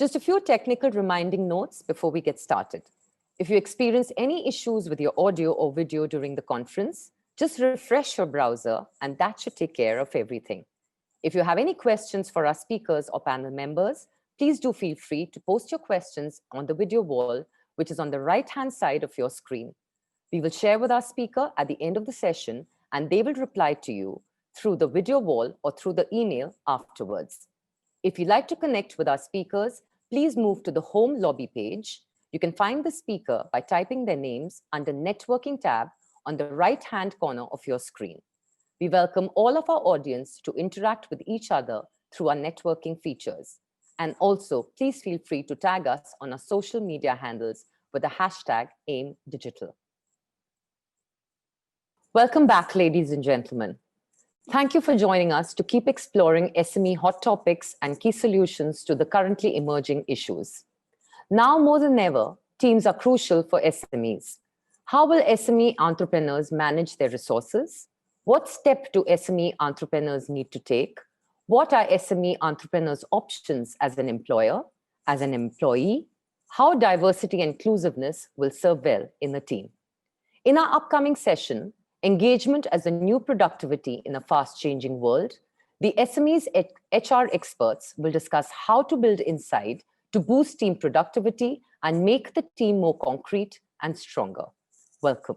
Just a few technical reminding notes before we get started. If you experience any issues with your audio or video during the conference, just refresh your browser and that should take care of everything. If you have any questions for our speakers or panel members, please do feel free to post your questions on the video wall, which is on the right-hand side of your screen. We will share with our speaker at the end of the session, and they will reply to you through the video wall or through the email afterwards. If you'd like to connect with our speakers, please move to the home lobby page. You can find the speaker by typing their names under Networking tab on the right-hand corner of your screen. We welcome all of our audience to interact with each other through our networking features. And also, please feel free to tag us on our social media handles with the hashtag AIMDigital. Welcome back, ladies and gentlemen. Thank you for joining us to keep exploring SME hot topics and key solutions to the currently emerging issues. Now more than ever, teams are crucial for SMEs. How will SME entrepreneurs manage their resources? What step do SME entrepreneurs need to take? What are SME entrepreneurs' options as an employer, as an employee? How diversity and inclusiveness will serve well in a team? In our upcoming session, Engagement as a New Productivity in a Fast-Changing World, the SMEs HR experts will discuss how to build insight to boost team productivity and make the team more concrete and stronger. Welcome.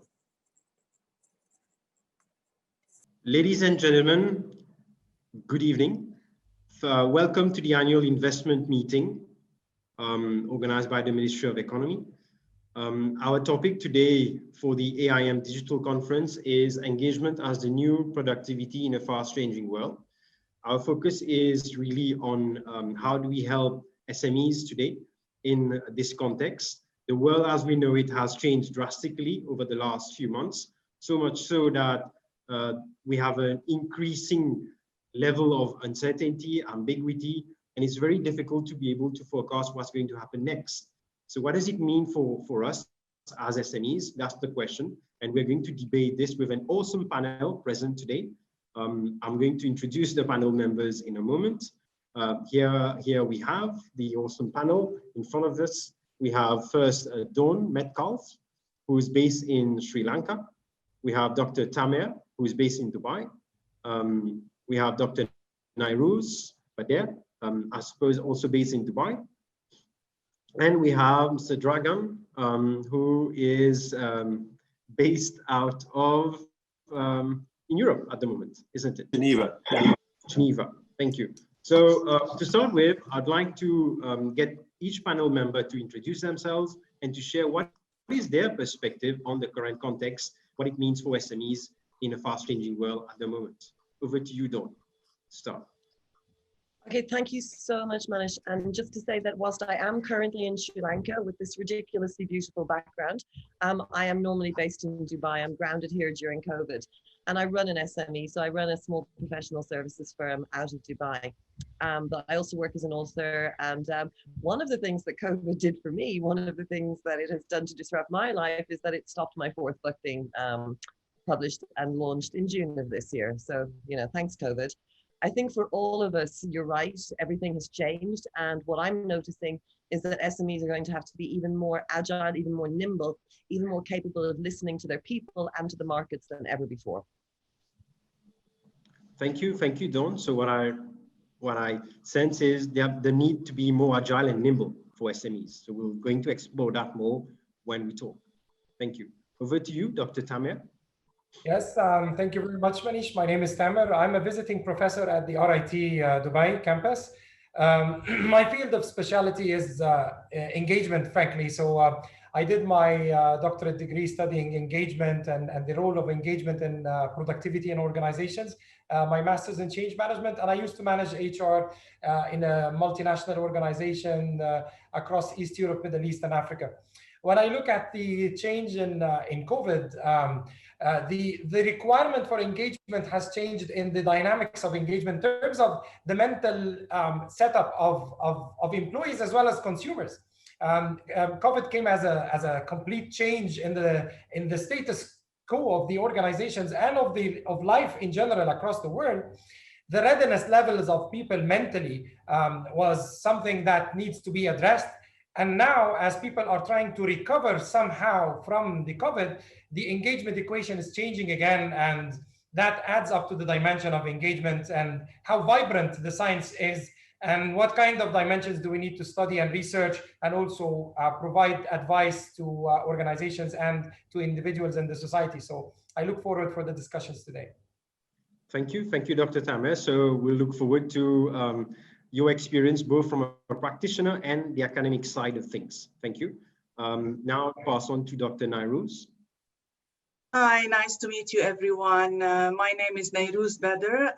Ladies and gentlemen, good evening. Welcome to the annual investment meeting organized by the Ministry of Economy. Our topic today for the AIM Digital Conference is engagement as the new productivity in a fast-changing world. Our focus is really on how do we help SMEs today in this context. The world as we know it has changed drastically over the last few months, so much so that we have an increasing level of uncertainty, ambiguity, and it's very difficult to be able to forecast what's going to happen next. So what does it mean for us as SMEs? That's the question. And we're going to debate this with an awesome panel present today. I'm going to introduce the panel members in a moment. Here we have the awesome panel in front of us. We have first Dawn Metcalf, who is based in Sri Lanka. We have Dr. Tamer, who is based in Dubai. We have Dr. Nairouz, I suppose also based in Dubai. And we have Mr. Dragan, who is based out of in Europe at the moment, isn't it? Geneva. Geneva, thank you. So to start with, I'd like to get each panel member to introduce themselves and to share what is their perspective on the current context, what it means for SMEs in a fast-changing world at the moment. Over to you, Dawn. Start. Okay, thank you so much, Manish. And just to say that whilst I am currently in Sri Lanka with this ridiculously beautiful background, I am normally based in Dubai. I'm grounded here during COVID. And I run an SME, so I run a small professional services firm out of Dubai. But I also work as an author. And one of the things that COVID did for me, one of the things that it has done to disrupt my life is that it stopped my fourth book being published and launched in June of this year. So, you know, thanks, COVID. I think for all of us, you're right, everything has changed. And what I'm noticing is that SMEs are going to have to be even more agile, even more nimble, even more capable of listening to their people and to the markets than ever before. Thank you, Dawn. So what I sense is the need to be more agile and nimble for SMEs. So we're going to explore that more when we talk. Thank you. Over to you, Dr. Tamer. Yes, thank you very much, Manish. My name is Tamer. I'm a visiting professor at the RIT Dubai campus. My field of specialty is engagement, frankly. So I did my doctorate degree studying engagement and the role of engagement in productivity in organizations. My master's in change management, and I used to manage HR in a multinational organization across East Europe, Middle East, and Africa. When I look at the change in COVID, the requirement for engagement has changed in the dynamics of engagement in terms of the mental setup of employees as well as consumers. COVID came as a complete change in the status quo of the organizations and of life in general across the world. the readiness levels of people mentally was something that needs to be addressed. And now, as people are trying to recover somehow from the COVID, the engagement equation is changing again, and that adds up to the dimension of engagement and how vibrant the science is, and what kind of dimensions do we need to study and research, and also provide advice to organizations and to individuals in the society. So I look forward for the discussions today. Thank you, Dr. Tamer. So we'll look forward to your experience, both from a practitioner and the academic side of things. Thank you. Now I'll pass on to Dr. Nairouz. Hi, nice to meet you, everyone. My name is Nairouz Badr,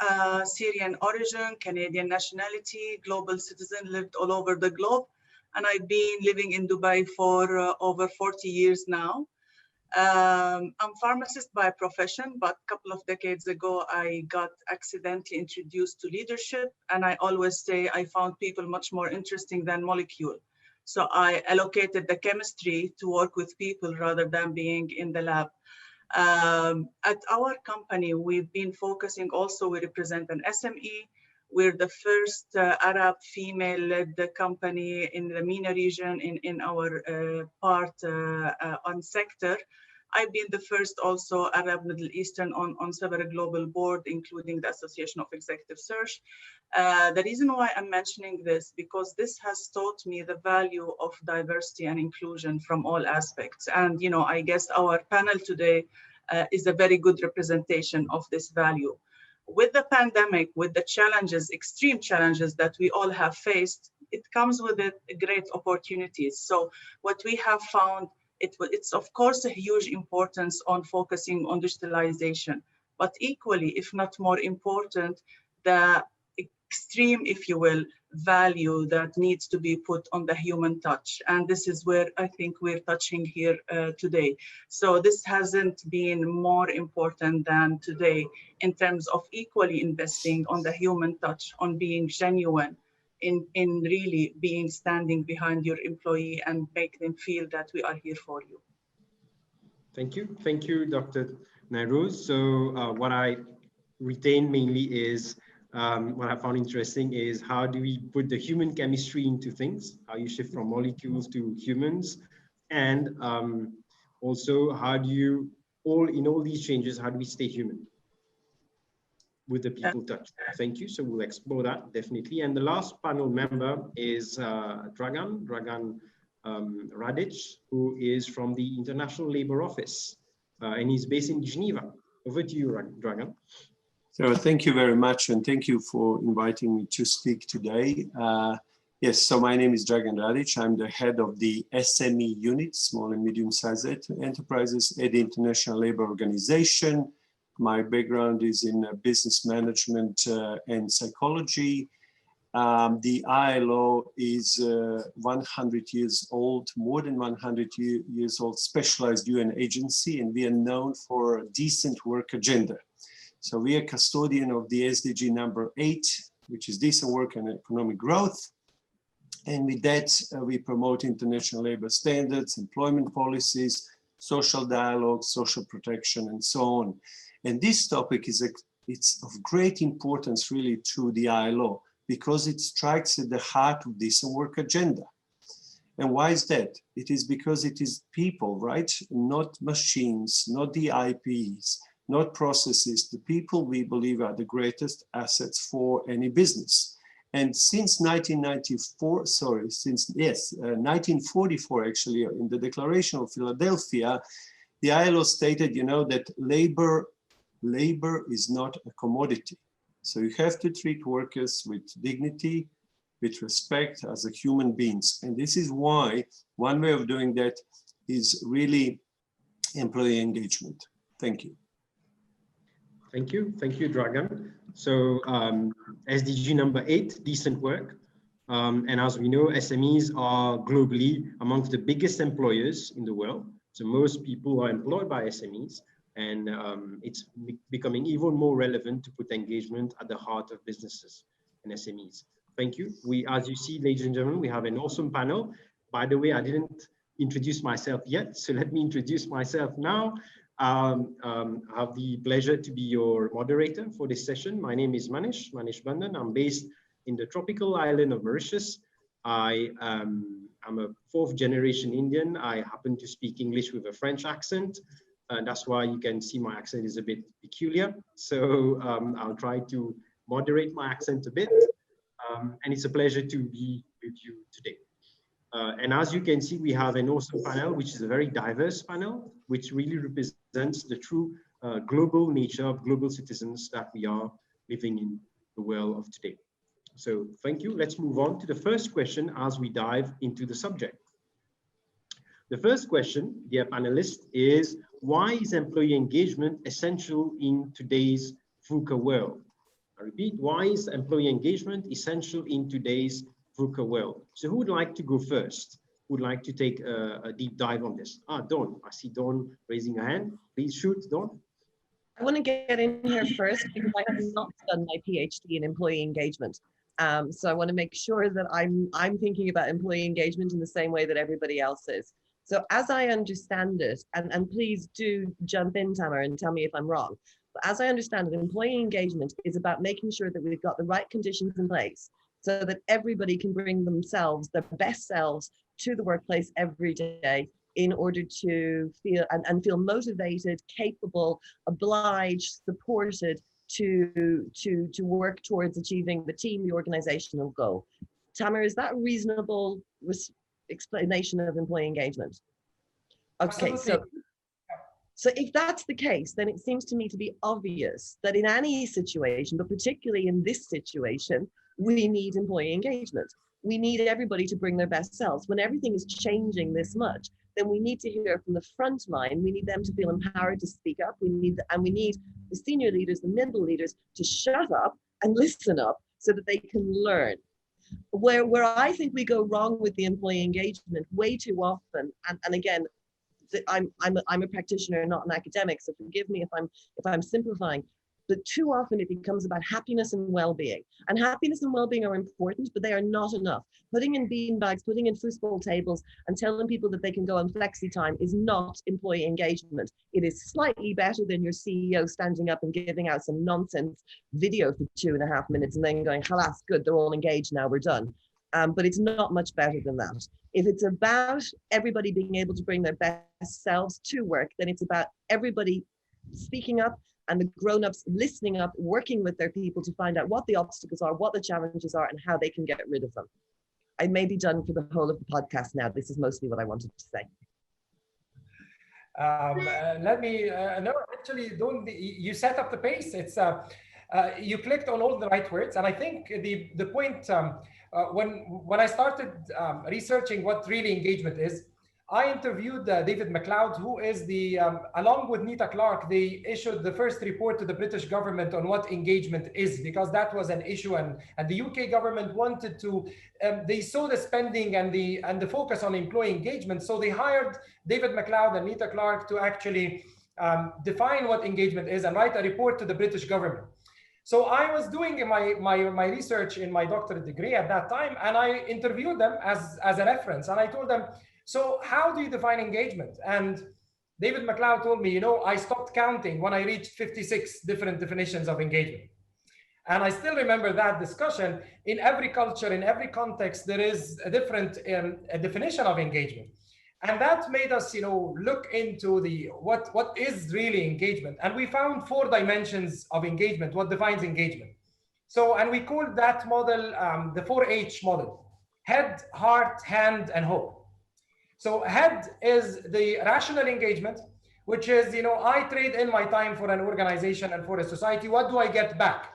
Syrian origin, Canadian nationality, global citizen, lived all over the globe. And I've been living in Dubai for over 40 years now. I'm pharmacist by profession, but a couple of decades ago, I got accidentally introduced to leadership. And I always say I found people much more interesting than molecule. So I allocated the chemistry to work with people rather than being in the lab. At our company, we've been focusing also, we represent an SME. We're the first Arab female-led company in the MENA region in our part on sector. I've been the first also Arab Middle Eastern on several global board, including the Association of Executive Search. The reason why I'm mentioning this, because this has taught me the value of diversity and inclusion from all aspects. And, you know, I guess our panel today is a very good representation of this value. With the pandemic, with the challenges, extreme challenges that we all have faced, it comes with it great opportunities. So what we have found, it's of course a huge importance on focusing on digitalization, but equally, if not more important, the extreme, if you will, value that needs to be put on the human touch. And this is where I think we're touching here today. So this hasn't been more important than today in terms of equally investing on the human touch, on being genuine, in really being standing behind your employee and make them feel that we are here for you. Thank you, Dr. Nairouz. So what I retain mainly is, what I found interesting is how do we put the human chemistry into things, how you shift from molecules to humans, and also how do you, in all these changes, how do we stay human with the people touch? Thank you. So we'll explore that definitely. And the last panel member is Dragan Radic, who is from the International Labour Office, and he's based in Geneva. Over to you, Dragan. So thank you very much, and thank you for inviting me to speak today. Yes, so my name is Dragan Radic. I'm the head of the SME unit, small and medium-sized enterprises at the International Labour Organization. My background is in business management and psychology. The ILO is 100 years old, more than 100 years old, specialized UN agency, and we are known for a decent work agenda. So we are custodian of the SDG number 8, which is decent work and economic growth. And with that, we promote international labor standards, employment policies, social dialogue, social protection, and so on. And this topic it's of great importance really to the ILO because it strikes at the heart of decent work agenda. And why is that? It is because it is people, right? Not machines, not the IPs, not processes. The people we believe are the greatest assets for any business. And since 1944 actually, in the Declaration of Philadelphia, the ILO stated, you know, that labor is not a commodity. So you have to treat workers with dignity, with respect as a human beings. And this is why one way of doing that is really employee engagement. Thank you. Thank you, Dragan. So SDG number 8, decent work. And as we know, SMEs are globally amongst the biggest employers in the world. So most people are employed by SMEs, and it's becoming even more relevant to put engagement at the heart of businesses and SMEs. Thank you. As you see, ladies and gentlemen, we have an awesome panel. By the way, I didn't introduce myself yet, so let me introduce myself now. I have the pleasure to be your moderator for this session. My name is Manish Bandan. I'm based in the tropical island of Mauritius. I'm a fourth generation Indian. I happen to speak English with a French accent. That's why you can see my accent is a bit peculiar. So I'll try to moderate my accent a bit. And it's a pleasure to be with you today. And as you can see, we have an awesome panel, which is a very diverse panel, which really represents the true global nature of global citizens that we are living in the world of today. So thank you. Let's move on to the first question as we dive into the subject. The first question, dear panelists, is why is employee engagement essential in today's VUCA world? I repeat, why is employee engagement essential in today's VUCA world? So who would like to go first? Who would like to take a deep dive on this? Dawn, I see Dawn raising her hand. Please shoot, Dawn. I want to get in here first because I have not done my PhD in employee engagement. So I want to make sure that I'm thinking about employee engagement in the same way that everybody else is. So as I understand it, and please do jump in, Tamer, and tell me if I'm wrong. But as I understand it, employee engagement is about making sure that we've got the right conditions in place so that everybody can bring themselves, their best selves, to the workplace every day in order to feel and feel motivated, capable, obliged, supported to work towards achieving the team, the organizational goal. Tamer, is that a reasonable explanation of employee engagement? Okay, so if that's the case, then it seems to me to be obvious that in any situation, but particularly in this situation, we need employee engagement. We need everybody to bring their best selves. When everything is changing this much, then we need to hear from the front line. We need them to feel empowered to speak up. We need the senior leaders, the middle leaders to shut up and listen up so that they can learn. Where I think we go wrong with the employee engagement way too often, and again, I'm a practitioner, not an academic, so forgive me if I'm simplifying, but too often it becomes about happiness and well-being. And happiness and well-being are important, but they are not enough. Putting in beanbags, putting in foosball tables, and telling people that they can go on flexi time is not employee engagement. It is slightly better than your CEO standing up and giving out some nonsense video for 2.5 minutes and then going, halas, good, they're all engaged now, we're done. But it's not much better than that. If it's about everybody being able to bring their best selves to work, then it's about everybody speaking up and the grown-ups listening up, working with their people to find out what the obstacles are, what the challenges are, and how they can get rid of them. I may be done for the whole of the podcast now. This is mostly what I wanted to say. Let me, no, actually, you set up the pace. It's, you clicked on all the right words. And I think the point, when I started researching what really engagement is, I interviewed David MacLeod, who is the, along with Nita Clark, they issued the first report to the British government on what engagement is, because that was an issue, and the UK government wanted to, they saw the spending and the focus on employee engagement, so they hired David MacLeod and Nita Clark to actually define what engagement is and write a report to the British government. So I was doing my research in my doctorate degree at that time, and I interviewed them as a reference, and I told them, so how do you define engagement? And David MacLeod told me, you know, I stopped counting when I reached 56 different definitions of engagement. And I still remember that discussion. In every culture, in every context, there is a different definition of engagement. And that made us, you know, look into what is really engagement. And we found 4 dimensions of engagement, what defines engagement. So, and we called that model the 4H model: head, heart, hand, and hope. So head is the rational engagement, which is, you know, I trade in my time for an organization and for a society. What do I get back?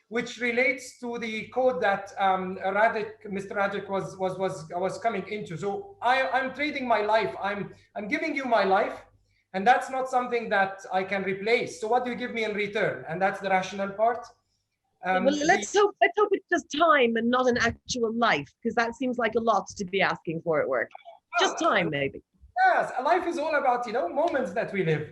Which relates to the code that Mr. Radic was coming into. So I'm trading my life. I'm giving you my life, and that's not something that I can replace. So what do you give me in return? And that's the rational part. Well, let's hope it's just time and not an actual life, because that seems like a lot to be asking for at work. Just time, maybe. Yes, life is all about, you know, moments that we live.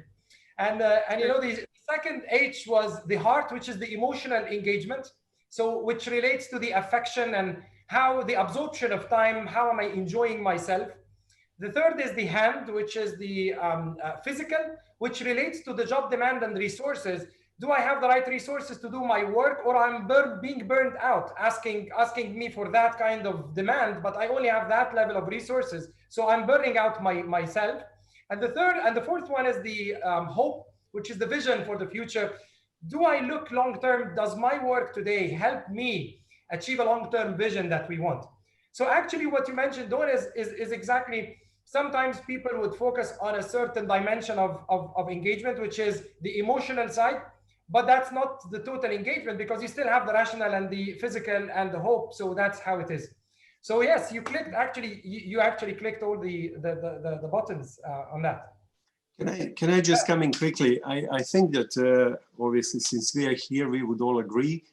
And you know, the second H was the heart, which is the emotional engagement. So which relates to the affection and how the absorption of time, how am I enjoying myself? The third is the hand, which is the physical, which relates to the job demand and resources. Do I have the right resources to do my work, or I'm being burned out, asking me for that kind of demand, but I only have that level of resources, so I'm burning out myself. And the fourth one is the hope, which is the vision for the future. Do I look long term? Does my work today help me achieve a long-term vision that we want? So actually what you mentioned, Dawn, is exactly, sometimes people would focus on a certain dimension of engagement, which is the emotional side, but that's not the total engagement, because you still have the rational and the physical and the hope. So that's how it is. So yes, you clicked, actually, you actually clicked all the buttons on that. Can I just come in quickly? I think that obviously, since we are here, we would all agree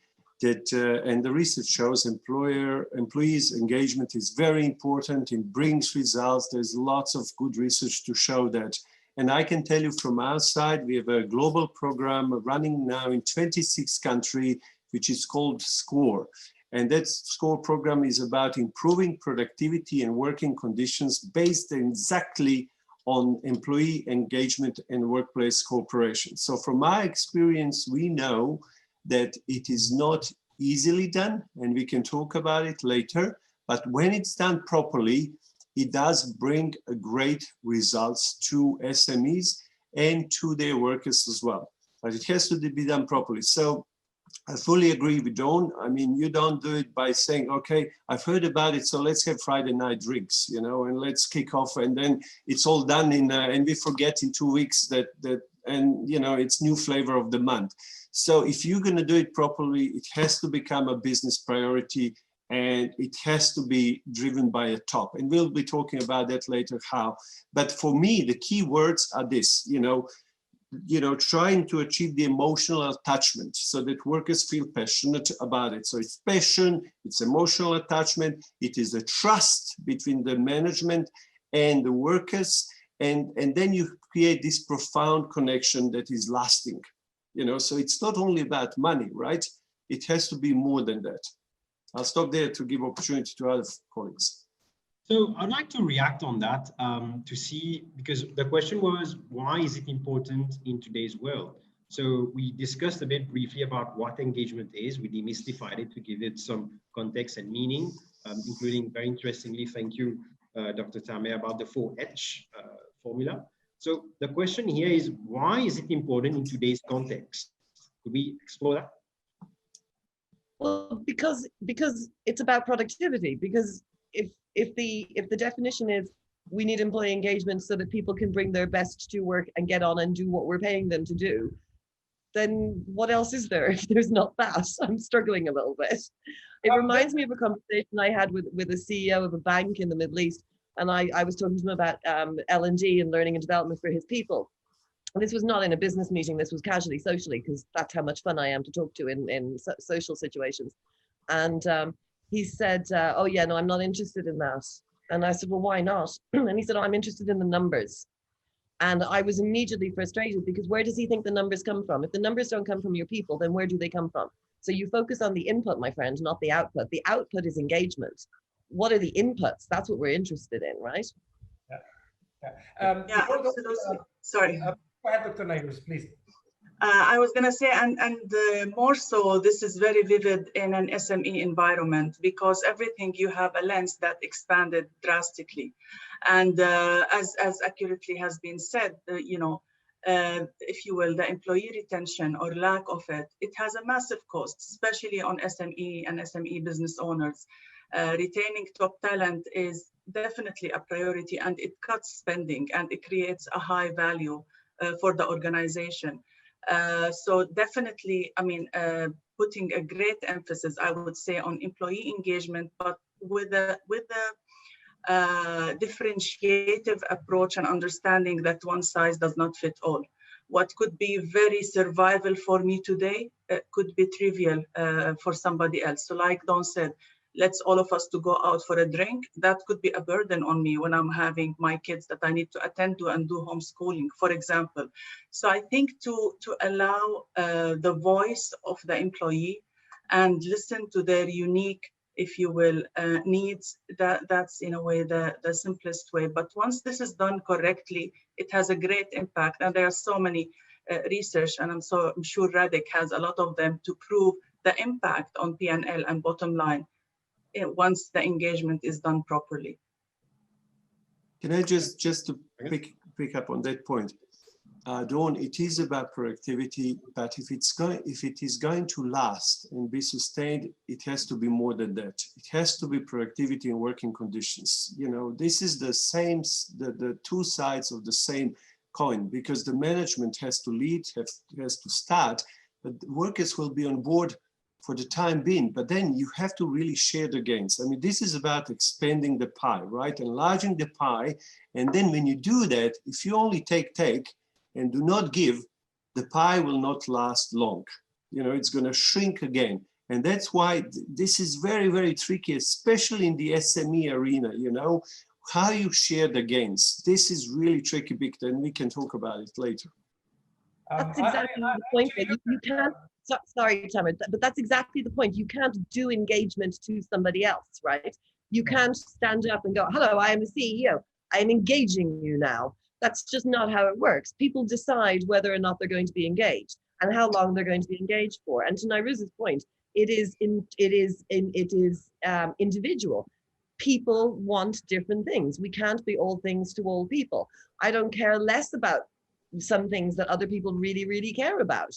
that, and the research shows, employees engagement is very important. It brings results. There's lots of good research to show that. And I can tell you from our side, we have a global program running now in 26 countries, which is called SCORE. And that SCORE program is about improving productivity and working conditions based exactly on employee engagement and workplace cooperation. So from my experience, we know that it is not easily done, and we can talk about it later, but when it's done properly, it does bring a great results to SMEs and to their workers as well. But it has to be done properly. So I fully agree with Dawn. I mean, you don't do it by saying, okay, I've heard about it, so let's have Friday night drinks, you know, and let's kick off, and then it's all done and we forget in 2 weeks and you know, it's new flavor of the month. So if you're going to do it properly, it has to become a business priority, and it has to be driven by a top. And we'll be talking about that later, how. But for me, the key words are this, you know, trying to achieve the emotional attachment so that workers feel passionate about it. So it's passion, it's emotional attachment, it is a trust between the management and the workers. And then you create this profound connection that is lasting. You know, so it's not only about money, right? It has to be more than that. I'll stop there to give opportunity to other colleagues. So I'd like to react on that to see, because the question was, why is it important in today's world? So we discussed a bit briefly about what engagement is. We demystified it to give it some context and meaning, including, very interestingly, thank you, Dr. Tamer, about the 4H formula. So the question here is, why is it important in today's context? Could we explore that? Well, because it's about productivity. Because if the definition is we need employee engagement so that people can bring their best to work and get on and do what we're paying them to do, then what else is there if there's not that? I'm struggling a little bit. It reminds me of a conversation I had with a CEO of a bank in the Middle East. And I was talking to him about L&D and learning and development for his people. And this was not in a business meeting, this was casually, socially, because that's how much fun I am to talk to in social situations. And he said, oh yeah, no, I'm not interested in that. And I said, well, why not? And he said, oh, I'm interested in the numbers. And I was immediately frustrated, because where does he think the numbers come from? If the numbers don't come from your people, then where do they come from? So you focus on the input, my friend, not the output. The output is engagement. What are the inputs? That's what we're interested in, right? Yeah. Yeah, absolutely. Sorry. Go ahead, Dr. Nairouz, please. I was going to say, and more so, this is very vivid in an SME environment, because everything, you have a lens that expanded drastically. And as accurately has been said, you know, if you will, the employee retention or lack of it, it has a massive cost, especially on SME and SME business owners. Retaining top talent is definitely a priority, and it cuts spending and it creates a high value for the organization. So definitely, I mean, putting a great emphasis, I would say, on employee engagement, but with a differentiative approach and understanding that one size does not fit all. What could be very survival for me today could be trivial for somebody else. So like Dawn said, let's all of us to go out for a drink. That could be a burden on me when I'm having my kids that I need to attend to and do homeschooling, for example. So I think to allow the voice of the employee and listen to their unique if you will, needs, that's in a way the simplest way. But once this is done correctly, it has a great impact. And there are so many research, and I'm sure Radek has a lot of them to prove the impact on P&L and bottom line once the engagement is done properly. Can I just to pick up on that point? Dawn, it is about productivity, but if it is going to last and be sustained, it has to be more than that. It has to be productivity and working conditions. You know, this is the same, the two sides of the same coin, because the management has to lead, has to start, but workers will be on board for the time being, but then you have to really share the gains. I mean, this is about expanding the pie, right? Enlarging the pie. And then when you do that, if you only take and do not give, the pie will not last long. You know, it's going to shrink again. And that's why this is very, very tricky, especially in the SME arena, you know, how you share the gains. This is really tricky, Victor, and we can talk about it later. That's exactly the point. That you can't, sorry, Tamer, but that's exactly the point. You can't do engagement to somebody else, right? You can't stand up and go, hello, I am a CEO. I'm engaging you now. That's just not how it works. People decide whether or not they're going to be engaged and how long they're going to be engaged for. And to Nairouz's point, it is individual. People want different things. We can't be all things to all people. I don't care less about some things that other people really, really care about.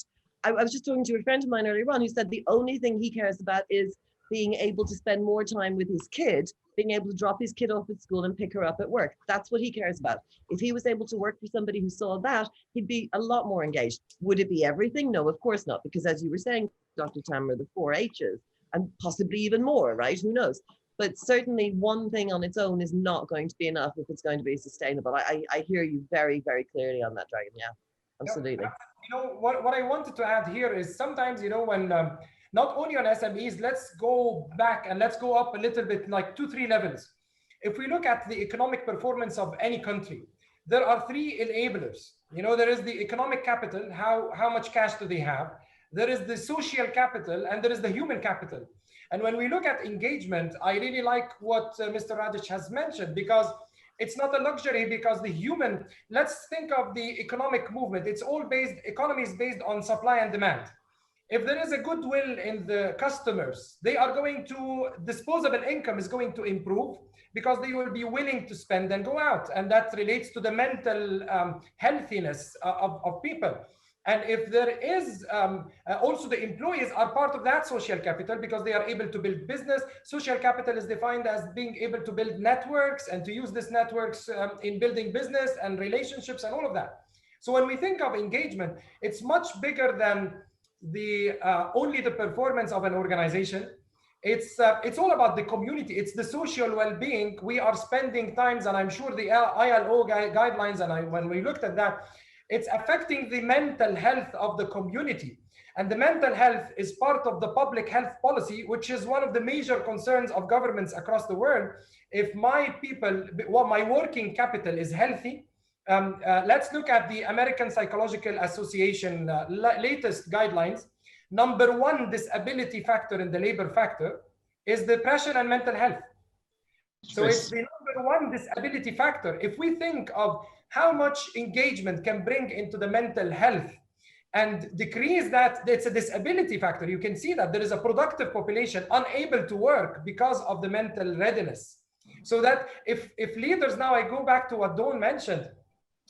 I was just talking to a friend of mine earlier on who said the only thing he cares about is being able to spend more time with his kid, being able to drop his kid off at school and pick her up at work. That's what he cares about. If he was able to work for somebody who saw that, he'd be a lot more engaged. Would it be everything? No, of course not. Because as you were saying, Dr. Tamer, the 4 H's, and possibly even more, right? Who knows? But certainly one thing on its own is not going to be enough if it's going to be sustainable. I hear you very, very clearly on that, Dragan. Yeah, absolutely. You know, what I wanted to add here is sometimes, you know, when not only on SMEs, let's go back and let's go up a little bit, like 2-3 levels. If we look at the economic performance of any country, there are 3 enablers. You know, there is the economic capital, how much cash do they have? There is the social capital, and there is the human capital. And when we look at engagement, I really like what Mr. Radic has mentioned, because it's not a luxury, because the human, let's think of the economic movement. It's all based, economy is based on supply and demand. If there is a goodwill in the customers, they are going to, disposable income is going to improve because they will be willing to spend and go out. And that relates to the mental healthiness of people. And if there is, also the employees are part of that social capital because they are able to build business. Social capital is defined as being able to build networks and to use these networks in building business and relationships and all of that. So when we think of engagement, it's much bigger than the only the performance of an organization. It's all about the community. It's the social well-being. We are spending times, and I'm sure the ILO guidelines, and when we looked at that, it's affecting the mental health of the community. And the mental health is part of the public health policy, which is one of the major concerns of governments across the world. If my people, well, my working capital is healthy, let's look at the American Psychological Association latest guidelines. Number 1 disability factor in the labor factor is depression and mental health. So it's the number 1 disability factor. If we think of how much engagement can bring into the mental health and decrease that, it's a disability factor. You can see that there is a productive population unable to work because of the mental readiness. So that if leaders, now I go back to what Dawn mentioned,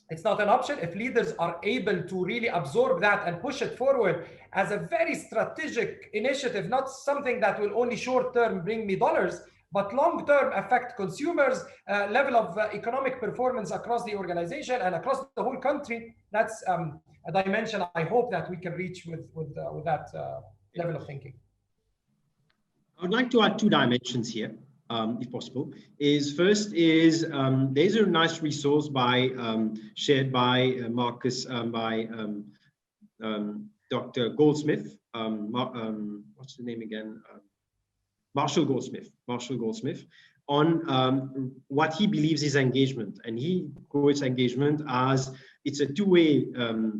it's not an option. If leaders are able to really absorb that and push it forward as a very strategic initiative, not something that will only short-term bring me dollars, but long-term affect consumers' level of economic performance across the organization and across the whole country, that's a dimension I hope that we can reach with that level of thinking. I would like to add 2 dimensions here, if possible. First is there's a nice resource shared by Marcus, by Dr. Goldsmith. What's the name again? Marshall Goldsmith, on what he believes is engagement. And he quotes engagement as it's a 2-way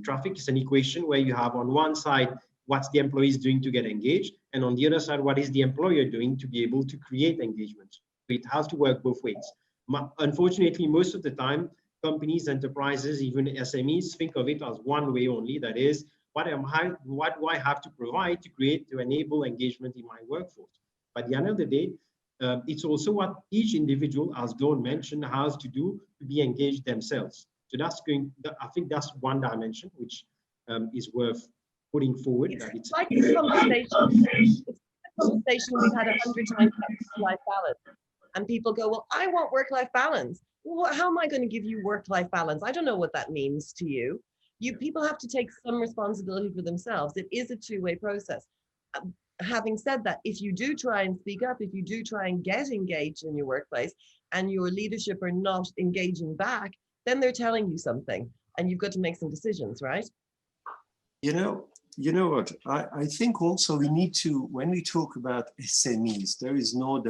traffic. It's an equation where you have on one side what's the employees doing to get engaged, and on the other side, what is the employer doing to be able to create engagement. It has to work both ways. Unfortunately, most of the time, companies, enterprises, even SMEs think of it as one way only. That is, what do I have to provide to enable engagement in my workforce? But at the end of the day, it's also what each individual, as Dawn mentioned, has to do to be engaged themselves. So I think that's one dimension which is worth putting forward. It's like this conversation. It's a conversation we've had 100 times about work-life balance. And people go, well, I want work-life balance. Well, how am I going to give you work-life balance? I don't know what that means to you. People have to take some responsibility for themselves. It is a two-way process. Having said that, if you do try and speak up, if you do try and get engaged in your workplace and your leadership are not engaging back, then they're telling you something and you've got to make some decisions, right? You know what, I think also we need to, when we talk about SMEs, there is no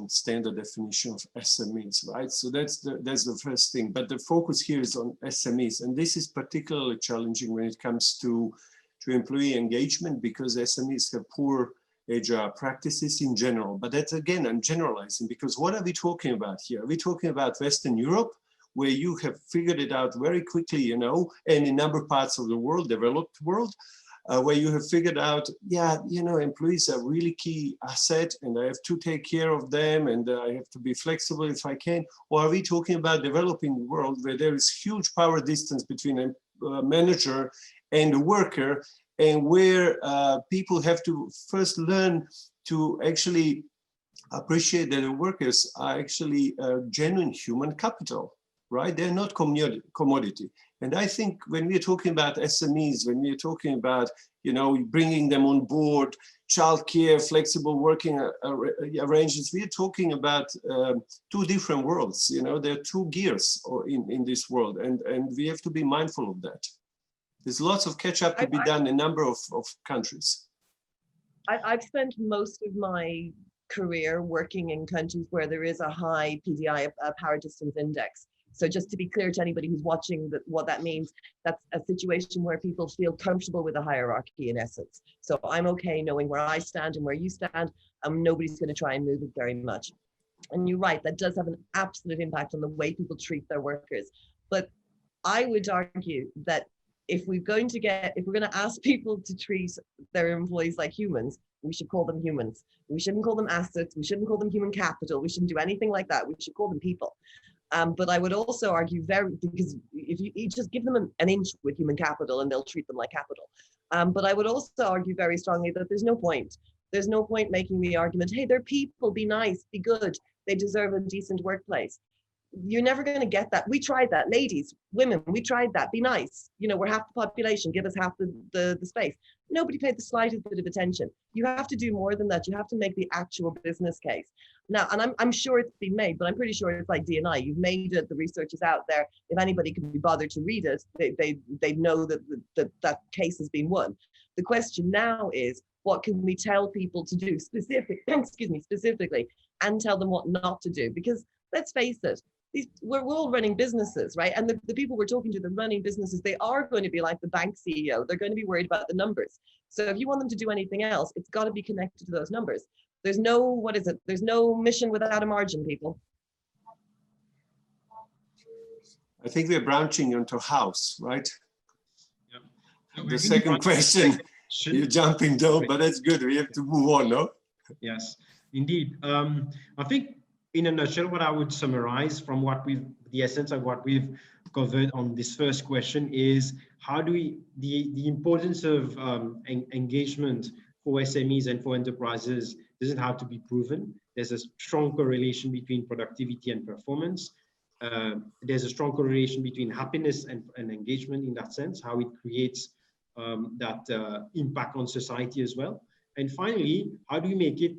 standard definition of SMEs, right? So that's the first thing, but the focus here is on SMEs. And this is particularly challenging when it comes to employee engagement, because SMEs have poor HR practices in general. But that's, again, I'm generalizing, because what are we talking about here? Are we talking about Western Europe, where you have figured it out very quickly, and in a number of parts of the world, developed world, where you have figured out, employees are really key asset and I have to take care of them and I have to be flexible if I can? Or are we talking about developing world where there is huge power distance between a manager and a worker, and where people have to first learn to actually appreciate that the workers are actually genuine human capital, right? They're not commodity. And I think when we're talking about SMEs, when we're talking about, bringing them on board, childcare, flexible working arrangements, we're talking about two different worlds. There are two gears in this world, and we have to be mindful of that. There's lots of catch up to be done in a number of countries. I've spent most of my career working in countries where there is a high PDI, power distance index. So just to be clear to anybody who's watching, what that means, that's a situation where people feel comfortable with a hierarchy in essence. So I'm okay knowing where I stand and where you stand, nobody's going to try and move it very much. And you're right, that does have an absolute impact on the way people treat their workers. But I would argue that if we're going to ask people to treat their employees like humans, we should call them humans. We shouldn't call them assets. We shouldn't call them human capital. We shouldn't do anything like that. We should call them people. But I would also argue because if you just give them an inch with human capital and they'll treat them like capital. But I would also argue very strongly that there's no point. There's no point making the argument, hey, they're people, be nice, be good. They deserve a decent workplace. You're never going to get that. We tried that, ladies, women, we tried that. Be nice. We're half the population, give us half the space. Nobody paid the slightest bit of attention. You have to do more than that. You have to make the actual business case. Now, and I'm sure it's been made, but I'm pretty sure it's like D&I. You've made it, the research is out there. If anybody can be bothered to read it, they know that that case has been won. The question now is, what can we tell people to do specifically, and tell them what not to do? Because let's face it, we're all running businesses, right? And the people we're talking to, the running businesses, they are going to be like the bank CEO. They're going to be worried about the numbers. So if you want them to do anything else, it's got to be connected to those numbers. There's no, There's no mission without a margin, people. I think we're branching into house, right? Yeah. The second question, you're jumping down, but that's good. We have to move on, no? Yes, indeed. I think in a nutshell, what I would summarize from the essence of what we've covered on this first question is how do the importance of engagement for SMEs and for enterprises doesn't have to be proven. There's a strong correlation between productivity and performance. There's a strong correlation between happiness and engagement in that sense, how it creates that impact on society as well. And finally, how do you make it,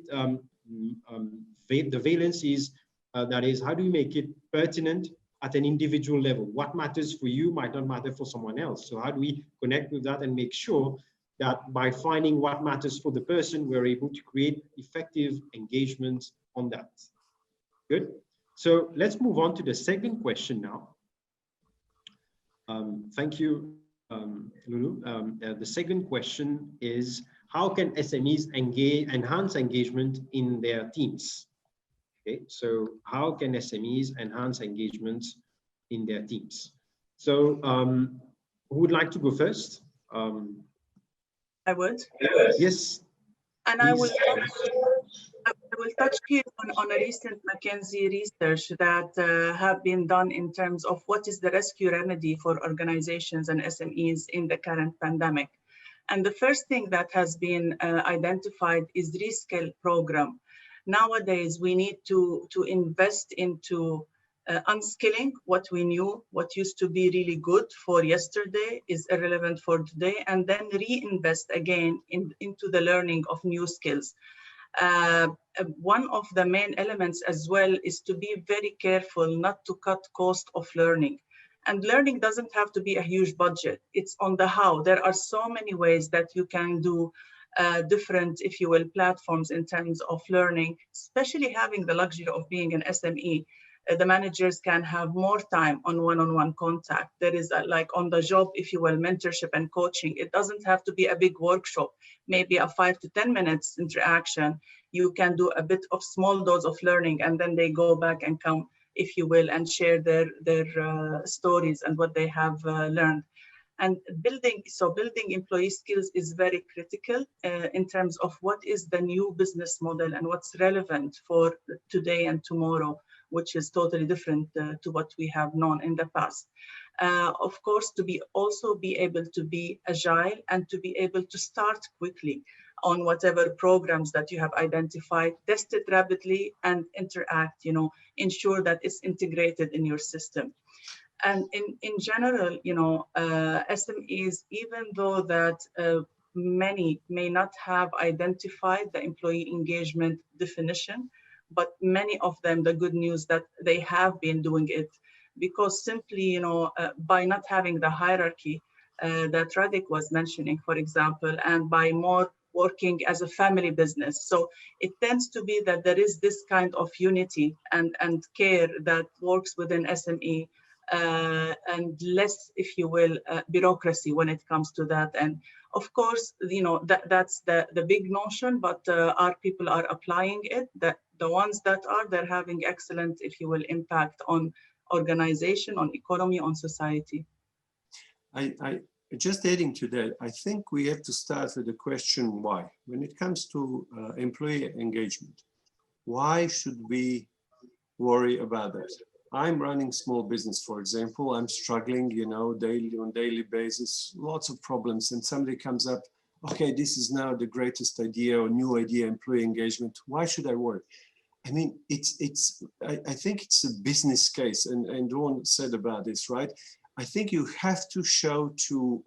the valence is, that is, how do you make it pertinent at an individual level? What matters for you might not matter for someone else. So how do we connect with that and make sure that by finding what matters for the person, we're able to create effective engagement on that? Good. So let's move on to the second question now. Thank you, Lulu. The second question is, how can SMEs enhance engagement in their teams? Okay, so how can SMEs enhance engagement in their teams? So who would like to go first? I would. Yes. And I will touch here on a recent McKinsey research that have been done in terms of what is the rescue remedy for organizations and SMEs in the current pandemic. And the first thing that has been identified is reskill program. Nowadays, we need to invest into unskilling what we knew, what used to be really good for yesterday is irrelevant for today, and then reinvest again into the learning of new skills. One of the main elements as well is to be very careful not to cut cost of learning. And learning doesn't have to be a huge budget. It's on the how. There are so many ways that you can do different, if you will, platforms in terms of learning, especially having the luxury of being an SME. The managers can have more time on one-on-one contact. There is like on the job, if you will, mentorship and coaching. It doesn't have to be a big workshop, maybe a 5 to 10 minutes interaction. You can do a bit of small dose of learning, and then they go back and come, if you will, and share their stories and what they have learned. And building employee skills is very critical in terms of what is the new business model and what's relevant for today and tomorrow, which is totally different to what we have known in the past. Of course, to be able to be agile and to be able to start quickly on whatever programs that you have identified, test it rapidly and interact, ensure that it's integrated in your system. And in general, SMEs, even though that many may not have identified the employee engagement definition, but many of them, the good news that they have been doing it, because simply, by not having the hierarchy that Radik was mentioning, for example, and by more working as a family business. So it tends to be that there is this kind of unity and care that works within SME, and less, if you will, bureaucracy when it comes to that. And of course, that's the big notion, but our people are applying it. That the ones that they're having excellent, if you will, impact on organization, on economy, on society. I just adding to that, I think we have to start with the question why. When it comes to employee engagement, why should we worry about that? I'm running small business, for example. I'm struggling, on daily basis, lots of problems. And somebody comes up, okay, this is now the greatest idea or new idea, employee engagement. Why should I worry? I mean, I think it's a business case, and Dawn said about this, right? I think you have to show to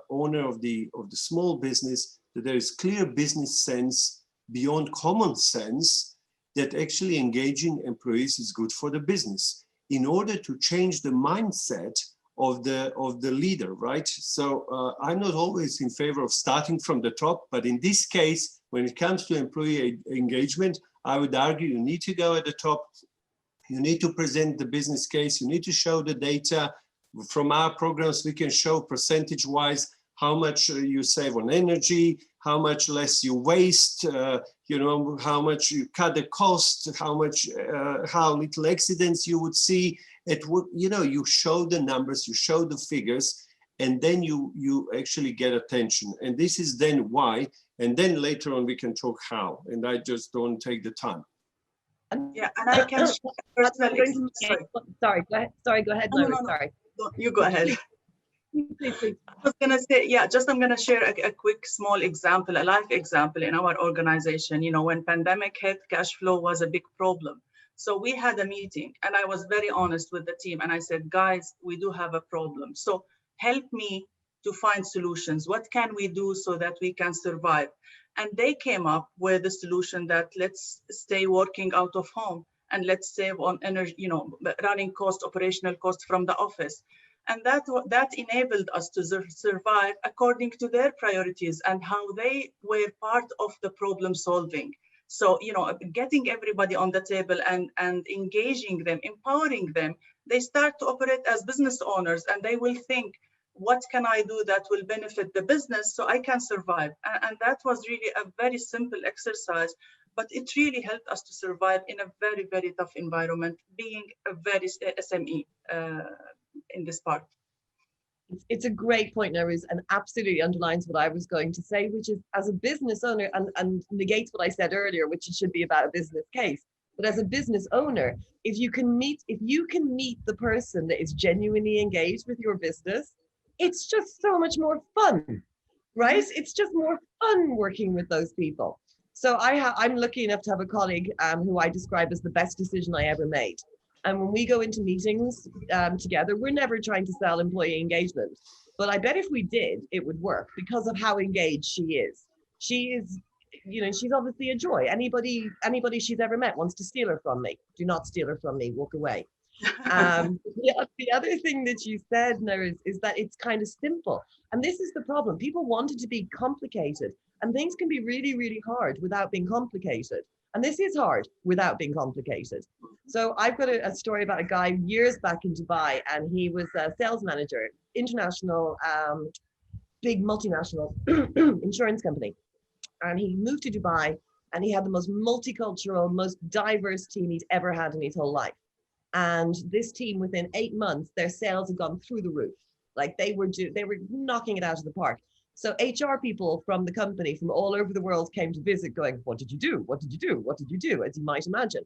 owner of the small business that there is clear business sense beyond common sense, that actually engaging employees is good for the business, in order to change the mindset of the leader, right? So I'm not always in favor of starting from the top, but in this case, when it comes to employee engagement, I would argue you need to go at the top. You need to present the business case. You need to show the data. From our programs, we can show percentage-wise how much you save on energy, how much less you waste, how much you cut the cost, how little accidents you would see. It would, you show the numbers, you show the figures, and then you actually get attention. And this is then why, and then later on we can talk how, and I just don't take the time. Yeah, and I can share personal Sorry, go ahead. Sorry, go ahead, Nairouz. Sorry. You go ahead. Please. I was going to say, I'm going to share a quick small example, a life example in our organization. When pandemic hit, cash flow was a big problem. So we had a meeting and I was very honest with the team. And I said, guys, we do have a problem. So help me to find solutions. What can we do so that we can survive? And they came up with the solution that let's stay working out of home and let's save on energy, running cost, operational cost from the office. And that enabled us to survive according to their priorities and how they were part of the problem solving. So, getting everybody on the table and engaging them, empowering them, they start to operate as business owners, and they will think, what can I do that will benefit the business so I can survive? And that was really a very simple exercise, but it really helped us to survive in a very, very tough environment, being a very SME in this part. It's a great point, Nairouz, and absolutely underlines what I was going to say, which is as a business owner, and negates what I said earlier, which it should be about a business case. But as a business owner, if you can meet the person that is genuinely engaged with your business, it's just so much more fun, right? It's just more fun working with those people. So I'm lucky enough to have a colleague who I describe as the best decision I ever made. And when we go into meetings together, we're never trying to sell employee engagement. But I bet if we did, it would work because of how engaged she is. She is, she's obviously a joy. Anybody she's ever met wants to steal her from me. Do not steal her from me. Walk away. The other thing that you said, Nairouz, is that it's kind of simple. And this is the problem. People want it to be complicated. And things can be really, really hard without being complicated. And this is hard without being complicated. So I've got a story about a guy years back in Dubai, and he was a sales manager, international, big multinational insurance company. And he moved to Dubai, and he had the most multicultural, most diverse team he's ever had in his whole life. And this team, within 8 months, their sales had gone through the roof. Like they were knocking it out of the park. So HR people from the company from all over the world came to visit going, what did you do? What did you do? What did you do? As you might imagine.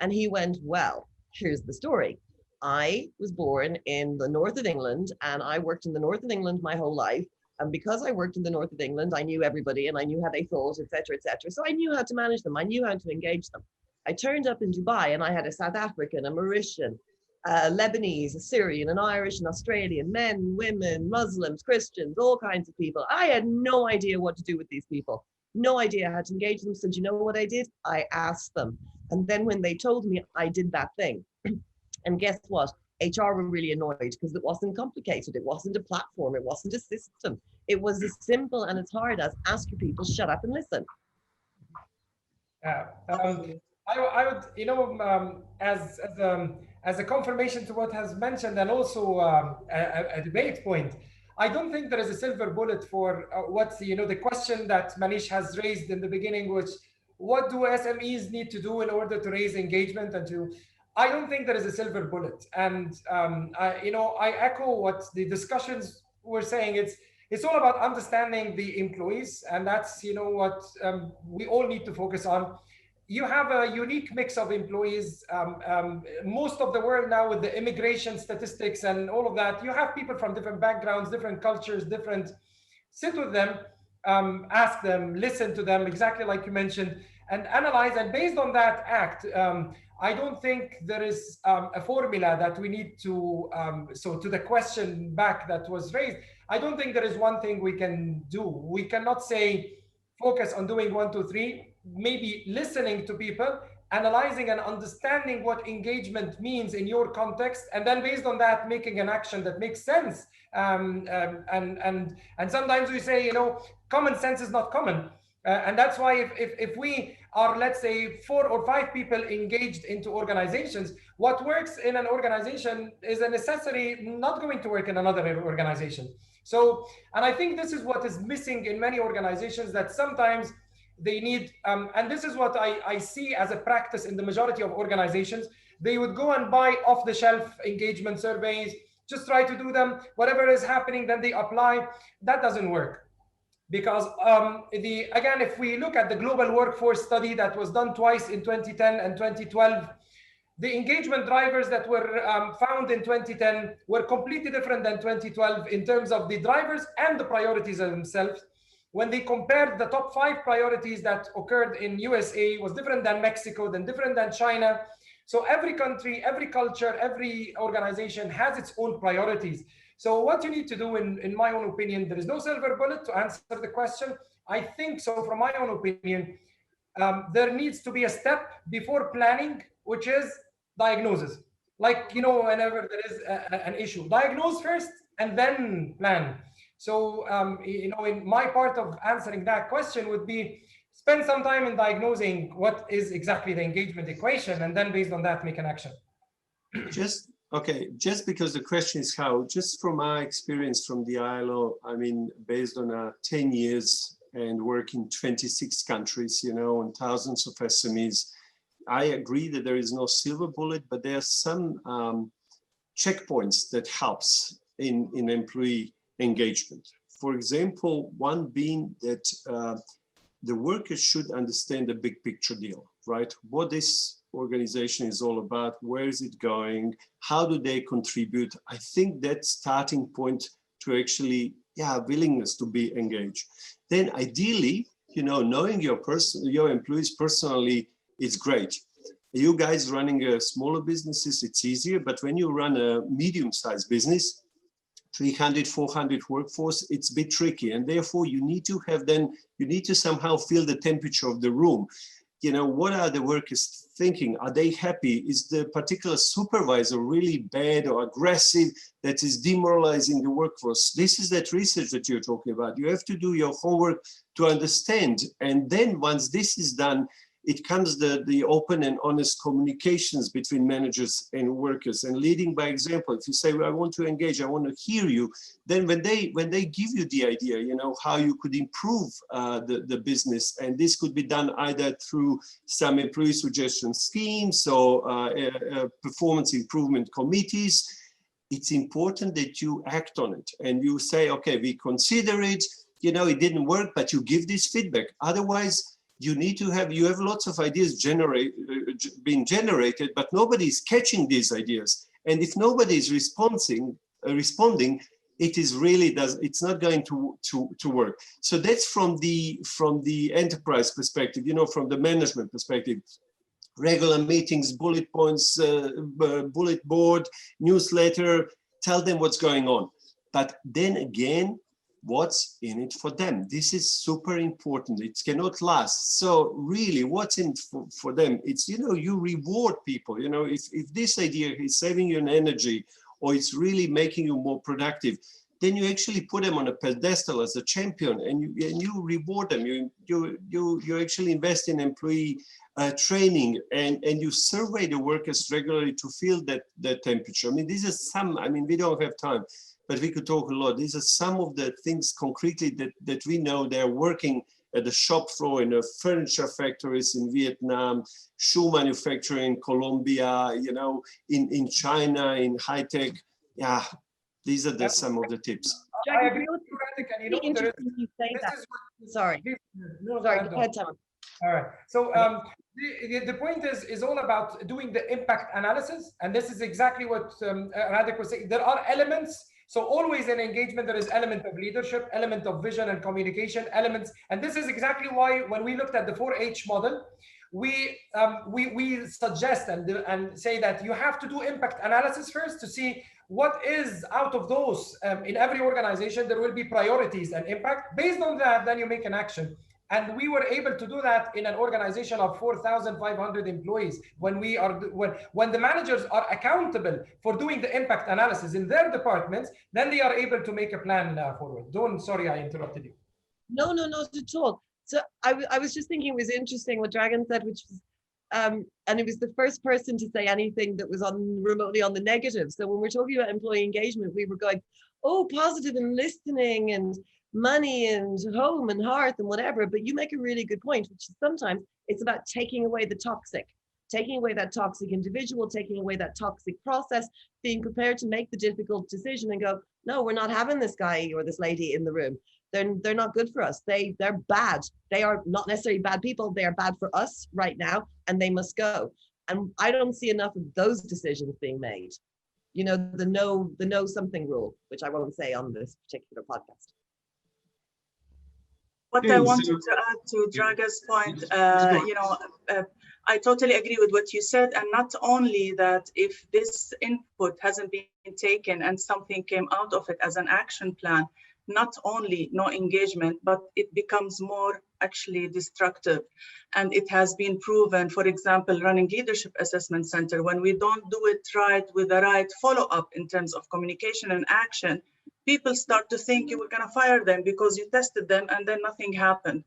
And he went, well, here's the story. I was born in the north of England, and I worked in the north of England my whole life. And because I worked in the north of England, I knew everybody and I knew how they thought, et cetera, et cetera. So I knew how to manage them. I knew how to engage them. I turned up in Dubai and I had a South African, a Mauritian, a Lebanese, a Syrian, an Irish, an Australian, men, women, Muslims, Christians, all kinds of people. I had no idea what to do with these people. No idea how to engage them. So do you know what I did? I asked them. And then when they told me, I did that thing. And guess what? HR were really annoyed because it wasn't complicated. It wasn't a platform. It wasn't a system. It was as simple and as hard as ask your people, shut up and listen. I would, as a confirmation to what has mentioned, and also a debate point, I don't think there is a silver bullet for what's the question that Manish has raised in the beginning, which what do SMEs need to do in order to raise engagement and to. I don't think there is a silver bullet, and I echo what the discussions were saying. It's all about understanding the employees, and that's what we all need to focus on. You have a unique mix of employees. Most of the world now, with the immigration statistics and all of that, you have people from different backgrounds, different cultures, sit with them, ask them, listen to them, exactly like you mentioned, and analyze. And based on that, act. I don't think there is a formula that we need to, so to the question back that was raised, I don't think there is one thing we can do. We cannot say, focus on doing 1, 2, 3, maybe listening to people, analyzing and understanding what engagement means in your context, and then based on that, making an action that makes sense. And sometimes we say, common sense is not common. And that's why if we are, let's say, 4 or 5 people engaged into organizations, what works in an organization is a necessary not going to work in another organization. So, and I think this is what is missing in many organizations, that sometimes they need, and this is what I see as a practice in the majority of organizations, they would go and buy off-the-shelf engagement surveys, just try to do them, whatever is happening, then they apply. That doesn't work. Because again, if we look at the global workforce study that was done twice in 2010 and 2012, the engagement drivers that were found in 2010 were completely different than 2012 in terms of the drivers and the priorities themselves. When they compared the top 5 priorities that occurred in USA was different than Mexico, then different than China. So every country, every culture, every organization has its own priorities. So what you need to do, in my own opinion, there is no silver bullet to answer the question. I think so, from my own opinion, there needs to be a step before planning, which is diagnosis. Like, whenever there is an issue, diagnose first and then plan. So, in my part of answering that question would be, spend some time in diagnosing what is exactly the engagement equation, and then based on that, make an action. Just Okay, just because the question is how, just from my experience from the ILO, I mean, based on 10 years and work in 26 countries, you know, and thousands of SMEs, I agree that there is no silver bullet, but there are some checkpoints that helps in employee engagement. For example, one being that the workers should understand the big picture deal, right? What this organization is all about, where is it going, how do they contribute? I think that starting point to actually, willingness to be engaged. Then ideally, you know, knowing your employees personally, it's great. You guys running smaller businesses, it's easier, but when you run a medium-sized business, 300, 400 workforce, it's a bit tricky. And therefore you need to have you need to somehow feel the temperature of the room. You know, what are the workers thinking? Are they happy? Is the particular supervisor really bad or aggressive that is demoralizing the workforce? This is that research that you're talking about. You have to do your homework to understand. And then once this is done, it comes the open and honest communications between managers and workers, and leading by example. If you say, well, I want to engage, I want to hear you, then when they give you the idea, you know, how you could improve the business, and this could be done either through some employee suggestion schemes or performance improvement committees, it's important that you act on it and you say, okay, we consider it, you know, it didn't work, but you give this feedback. Otherwise, you have lots of ideas being generated, but nobody's catching these ideas. And if nobody is responding, it's not going to work. So that's from the enterprise perspective, you know, from the management perspective. Regular meetings, bullet points, bullet board, newsletter, tell them what's going on. But then again, what's in it for them? This is super important. It cannot last. So really, what's in for them? It's, you know, you reward people. You know, if this idea is saving you an energy or it's really making you more productive, then you actually put them on a pedestal as a champion, and you reward them. You actually invest in employee training, and you survey the workers regularly to feel that temperature. I mean, these are some. I mean, we don't have time, but we could talk a lot. These are some of the things concretely that we know. They're working at the shop floor in the furniture factories in Vietnam, shoe manufacturing in Colombia, you know, in China, in high tech. Yeah, these are some of the tips. I agree with you, Radhik, and you know, Interesting you say that. Sorry. No, Sorry, go ahead, Tamar. All right. So the point is all about doing the impact analysis, and this is exactly what Radhik was saying. There are elements. So always in engagement, there is element of leadership, element of vision and communication elements. And this is exactly why when we looked at the 4H model, we suggest and say that you have to do impact analysis first to see what is out of those. In every organization, there will be priorities and impact. Based on that, then you make an action. And we were able to do that in an organization of 4,500 employees. When the managers are accountable for doing the impact analysis in their departments, then they are able to make a plan forward. Sorry, I interrupted you. No, not at all. So I was just thinking it was interesting what Dragan said, which was, and it was the first person to say anything that was remotely on the negative. So when we're talking about employee engagement, we were going, oh, positive and listening and money and home and hearth and whatever, but you make a really good point, which is sometimes it's about taking away the toxic, taking away that toxic individual, taking away that toxic process, being prepared to make the difficult decision and go, no, we're not having this guy or this lady in the room. They're not good for us. They're bad. They are not necessarily bad people. They are bad for us right now, and they must go. And I don't see enough of those decisions being made. You know, the no something rule, which I won't say on this particular podcast. What I wanted to add to Draga's point, I totally agree with what you said. And not only that, if this input hasn't been taken and something came out of it as an action plan, not only no engagement, but it becomes more actually destructive. And it has been proven, for example, running leadership assessment center, when we don't do it right with the right follow-up in terms of communication and action, people start to think you were going to fire them because you tested them and then nothing happened.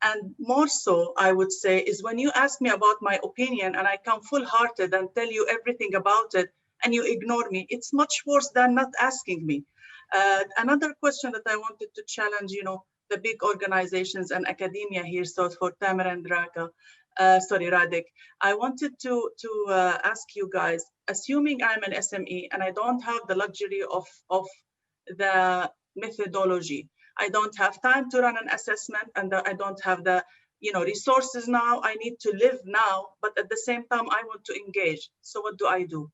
And more so, I would say, is when you ask me about my opinion and I come full-hearted and tell you everything about it, and you ignore me, it's much worse than not asking me. Another question that I wanted to challenge, the big organizations and academia here. So for Tamer and Radek, I wanted to ask you guys, assuming I'm an SME and I don't have the luxury of the methodology, I don't have time to run an assessment, and I don't have the resources now. I need to live now, but at the same time, I want to engage. So what do I do?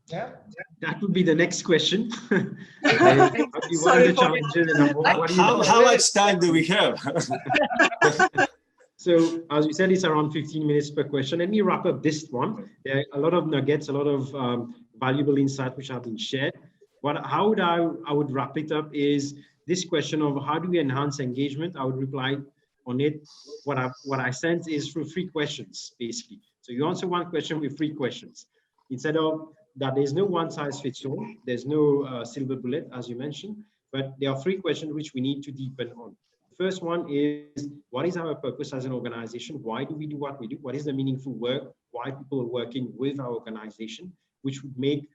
Yeah, that would be the next question. Sorry for how much time do we have? So as we said, it's around 15 minutes per question. Let me wrap up this one. There are a lot of nuggets, a lot of valuable insight which have been shared. How would I would wrap it up is this question of how do we enhance engagement? I would reply on it. What I sense is through 3 questions, basically. So you answer one question with 3 questions. Instead of that, there's no one size fits all. There's no silver bullet, as you mentioned, but there are 3 questions which we need to deepen on. The first one is, what is our purpose as an organization? Why do we do what we do? What is the meaningful work? Why people are working with our organization, which would make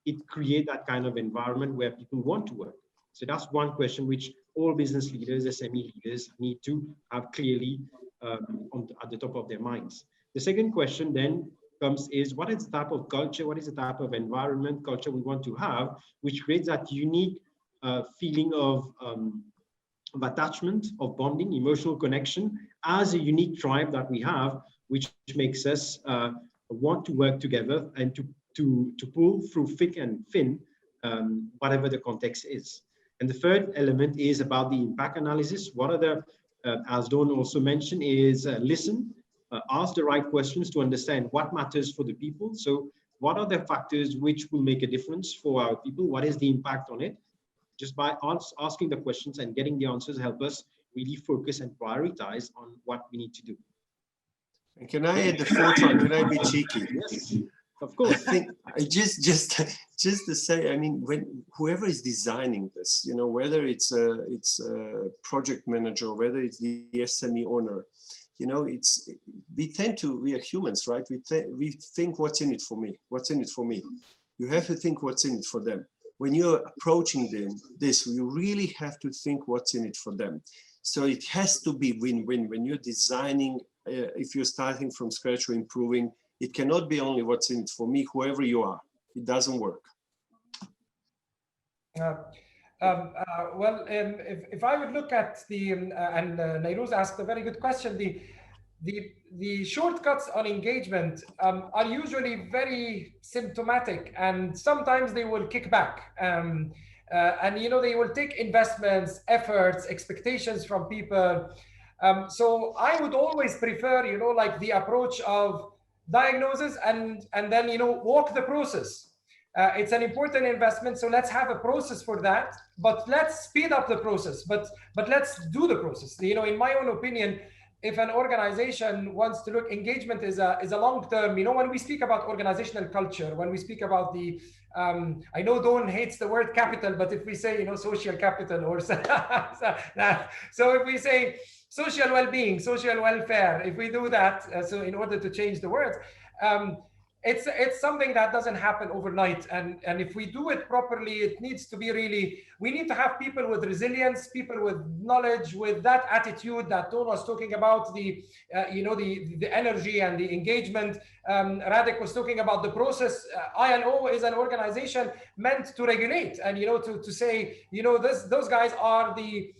it create that kind of environment where people want to work. So that's one question which all business leaders, SME leaders need to have clearly at the top of their minds. The second question then comes is, what is the type of culture, what is the type of environment, culture we want to have, which creates that unique feeling of attachment, of bonding, emotional connection as a unique tribe that we have, which makes us want to work together and to pull through thick and thin, whatever the context is. And the third element is about the impact analysis. What are the, as Dawn also mentioned, is listen, ask the right questions to understand what matters for the people. So what are the factors which will make a difference for our people? What is the impact on it? Just by asking the questions and getting the answers help us really focus and prioritize on what we need to do. And can I add the fourth one? Can I be cheeky? Yes, of course. I think just to say, I mean, when whoever is designing this, whether it's a project manager, whether it's the SME owner, we are humans, right? We think, what's in it for me? What's in it for me? You have to think what's in it for them. When you're approaching this, you really have to think what's in it for them. So it has to be win-win. When you're designing, if you're starting from scratch or improving, it cannot be only what's in it for me, whoever you are. It doesn't work. Well, if I would look at and Nairouz asked a very good question, the shortcuts on engagement are usually very symptomatic, and sometimes they will kick back. And they will take investments, efforts, expectations from people. So I would always prefer, like the approach of diagnosis and then, walk the process. It's an important investment, so let's have a process for that, but let's speed up the process, but let's do the process. In my own opinion, if an organization wants to look, engagement is a long-term, when we speak about organizational culture, when we speak about I know Dawn hates the word capital, but if we say, social capital or so if we say social well-being, social welfare, if we do that, so in order to change the words, it's something that doesn't happen overnight. And if we do it properly, it needs to be we need to have people with resilience, people with knowledge, with that attitude that Dawn was talking about, the energy and the engagement. Radek was talking about the process. ILO is an organization meant to regulate and, to say, those guys are the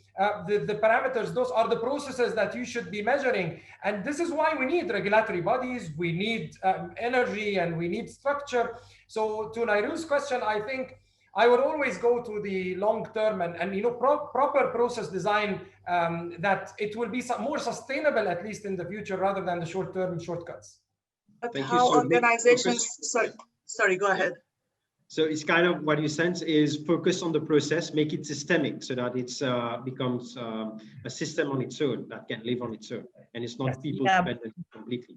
parameters, those are the processes that you should be measuring. And this is why we need regulatory bodies, we need energy, and we need structure. So to Nairouz's question, I think I would always go to the long term and proper process design, that it will be more sustainable, at least in the future, rather than the short term shortcuts. But how organizations, sorry, go ahead. So it's kind of what you sense is focus on the process, make it systemic so that it's becomes a system on its own that can live on its own, and it's not people dependent completely.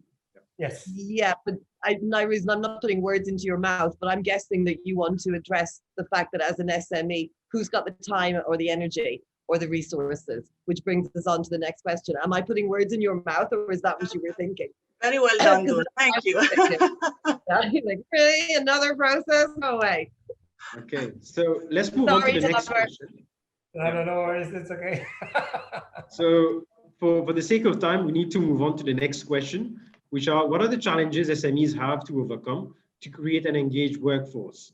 Yes. Yeah, but Nairouz, I'm not putting words into your mouth, but I'm guessing that you want to address the fact that as an SME, who's got the time or the energy or the resources, which brings us on to the next question. Am I putting words in your mouth, or is that what you were thinking? Very well done, Dul. Thank you. Like, really? Another process? No way. Okay, so let's move on to the next Tamer. question. No worries, it's okay. So for the sake of time, we need to move on to the next question, which are, what are the challenges SMEs have to overcome to create an engaged workforce?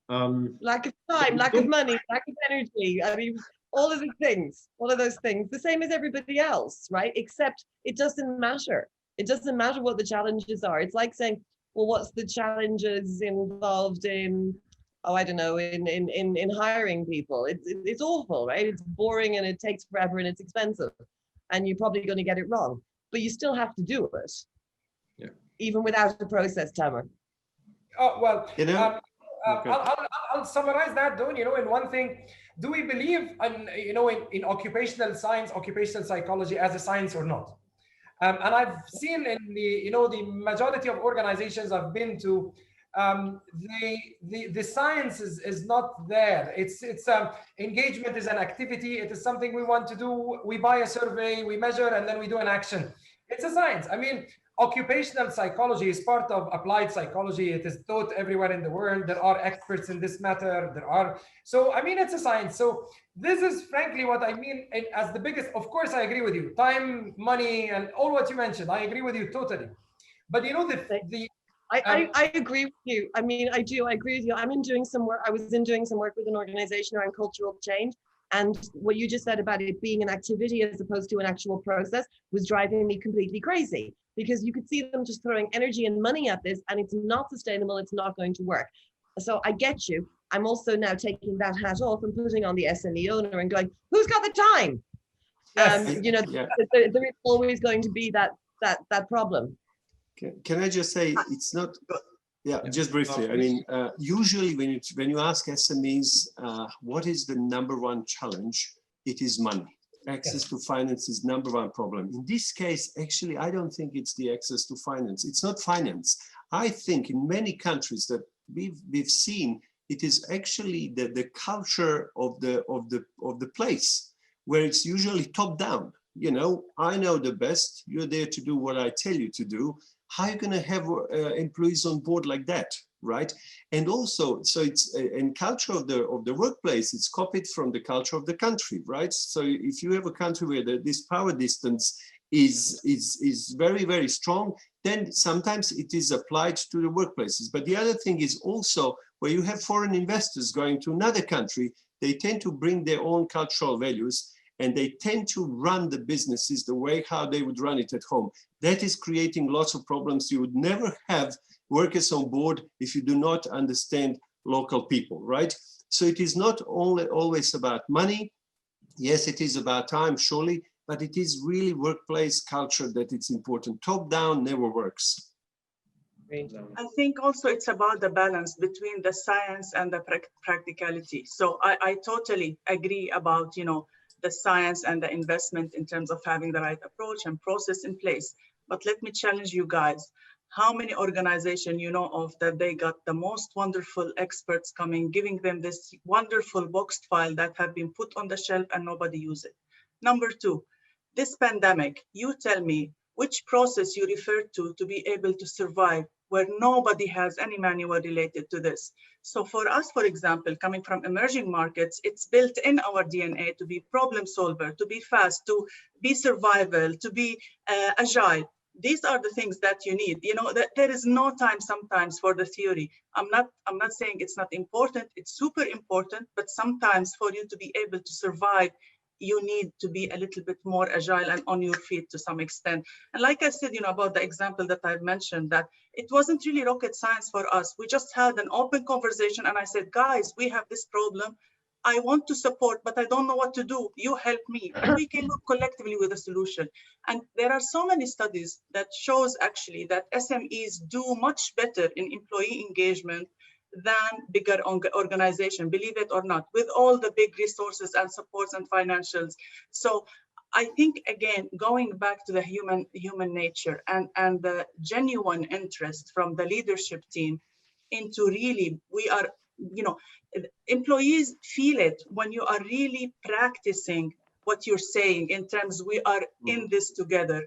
Lack of time, lack of money, lack of energy. I mean, all of the things, all of those things, the same as everybody else, right? Except it doesn't matter. It doesn't matter what the challenges are. It's like saying, well, what's the challenges involved in, oh, I don't know, in hiring people? It's awful, right? It's boring and it takes forever and it's expensive. And you're probably going to get it wrong. But you still have to do it. Yeah. Even without a process, Tamer. Oh, well, You know, okay. I'll summarize that, Don, in one thing. Do we believe in occupational science, occupational psychology as a science or not? And I've seen in the majority of organizations I've been to, the science is not there. It's engagement is an activity. It is something we want to do. We buy a survey, we measure, and then we do an action. It's a science. I mean, occupational psychology is part of applied psychology. It is taught everywhere in the world. There are experts in this matter. So I mean, it's a science. So this is frankly what I mean as the biggest. Of course, I agree with you. Time, money, and all what you mentioned. I agree with you totally. But I agree with you. I mean, I agree with you. I was doing some work with an organization around cultural change. And what you just said about it being an activity as opposed to an actual process was driving me completely crazy, because you could see them just throwing energy and money at this, and it's not sustainable. It's not going to work. So I get you. I'm also now taking that hat off and putting on the SME owner and going, who's got the time? Yes. There is always going to be that problem. Can I just say, it's not, just briefly. I mean, usually when you ask SMEs, what is the number one challenge? It is money. Access to finance is number one problem. In this case, actually, I don't think it's the access to finance. It's not finance. I think in many countries that we've seen, it is actually the culture of the place, where it's usually top down. I know the best. You're there to do what I tell you to do. How are you going to have employees on board like that, right? And also, so it's in culture of the workplace, it's copied from the culture of the country, right? So if you have a country where this power distance is very, very strong, then sometimes it is applied to the workplaces. But the other thing is also, where you have foreign investors going to another country, they tend to bring their own cultural values, and they tend to run the businesses the way how they would run it at home. That is creating lots of problems. You would never have workers on board if you do not understand local people, right? So it is not only always about money. Yes, it is about time, surely, but it is really workplace culture that it's important. Top down never works. I think also it's about the balance between the science and the practicality. So I totally agree about, the science and the investment in terms of having the right approach and process in place. But let me challenge you guys. How many organizations you know of that they got the most wonderful experts coming, giving them this wonderful boxed file that have been put on the shelf and nobody use it? Number two, this pandemic, you tell me which process you refer to be able to survive where nobody has any manual related to this. So for us, for example, coming from emerging markets, it's built in our DNA to be problem solver, to be fast, to be survival, to be agile. These are the things that you need. That there is no time sometimes for the theory. I'm not saying it's not important. It's super important, but sometimes for you to be able to survive, you need to be a little bit more agile and on your feet to some extent. And like I said, about the example that I've mentioned, that it wasn't really rocket science for us. We just had an open conversation and I said, guys, we have this problem. I want to support, but I don't know what to do. You help me. And we came up collectively with a solution. And there are so many studies that shows actually that SMEs do much better in employee engagement than bigger organization, believe it or not, with all the big resources and supports and financials. So I think, again, going back to the human nature and the genuine interest from the leadership team into really, we are you know, employees feel it when you are really practicing what you're saying in terms we are in this together.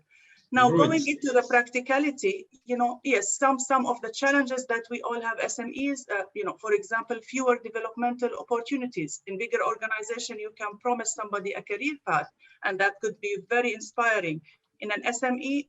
Now, going into the practicality, you know, yes, some of the challenges that we all have SMEs, you know, for example, fewer developmental opportunities. In bigger organization, you can promise somebody a career path, and that could be very inspiring. In an SME,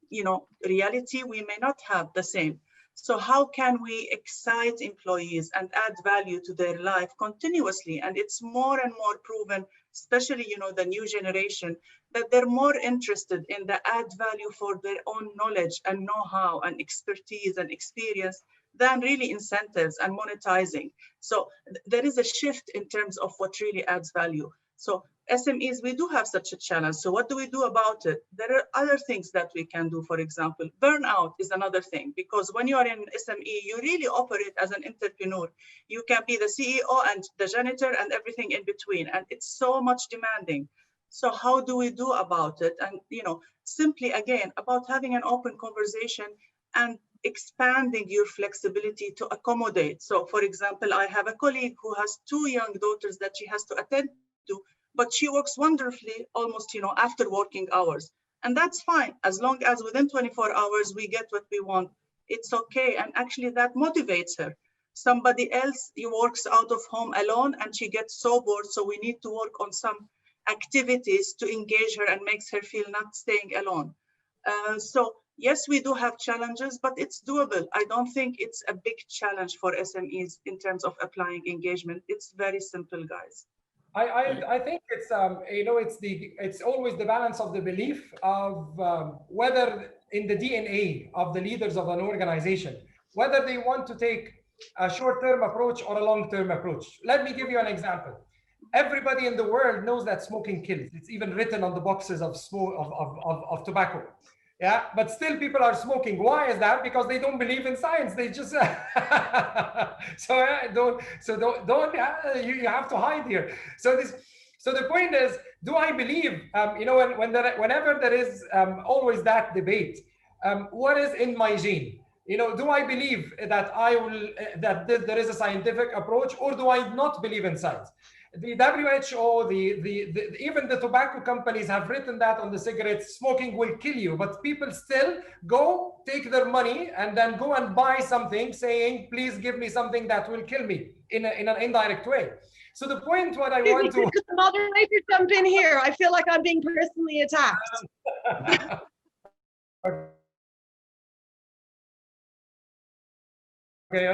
you know, reality, we may not have the same. So how can we excite employees and add value to their life continuously? And it's more and more proven, especially, you know, the new generation, that they're more interested in the add value for their own knowledge and know-how and expertise and experience than really incentives and monetizing. So there is a shift in terms of what really adds value. So SMEs, we do have such a challenge. So what do we do about it? There are other things that we can do. For example, burnout is another thing, because when you are in SME, you really operate as an entrepreneur. You can be the CEO and the janitor and everything in between, and it's so much demanding. So how do we do about it? And, you know, simply again, about having an open conversation and expanding your flexibility to accommodate. So for example, I have a colleague who has 2 young daughters that she has to attend to, but she works wonderfully almost, you know, after working hours. And that's fine, as long as within 24 hours we get what we want, it's okay. And actually that motivates her. Somebody else, he works out of home alone and she gets so bored, so we need to work on some activities to engage her and makes her feel not staying alone. So yes, we do have challenges, but it's doable. I don't think it's a big challenge for SMEs in terms of applying engagement. It's very simple, guys. I think it's you know, it's always the balance of the belief of whether in the DNA of the leaders of an organization, whether they want to take a short-term approach or a long-term approach. Let me give you an example. Everybody in the world knows that smoking kills. It's even written on the boxes of tobacco. Yeah, but still people are smoking. Why is that? Because they don't believe in science. They just you have to hide here. So the point is, do I believe? You know, whenever there is always that debate, what is in my gene? You know, do I believe that there is a scientific approach, or do I not believe in science? The WHO, even the tobacco companies have written that on the cigarettes, smoking will kill you, but people still go take their money and then go and buy something saying, please give me something that will kill me in an indirect way. So the point what I want to... Could the moderator jump in here? I feel like I'm being personally attacked. Okay,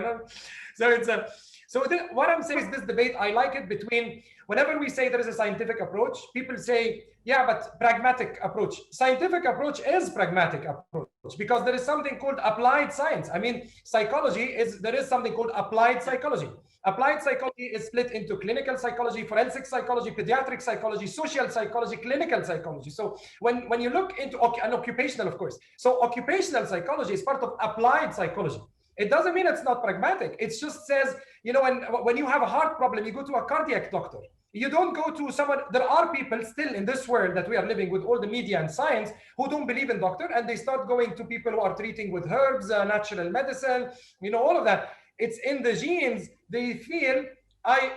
so what I'm saying is this debate, I like it between, whenever we say there is a scientific approach, people say, yeah, but pragmatic approach. Scientific approach is pragmatic approach because there is something called applied science. I mean, there is something called applied psychology. Applied psychology is split into clinical psychology, forensic psychology, pediatric psychology, social psychology, clinical psychology. So when you look into an occupational, of course. So occupational psychology is part of applied psychology. It doesn't mean it's not pragmatic. It just says, you know, when you have a heart problem, you go to a cardiac doctor. You don't go to someone. There are people still in this world that we are living with all the media and science who don't believe in doctor, and they start going to people who are treating with herbs, natural medicine, you know, all of that. It's in the genes. They feel,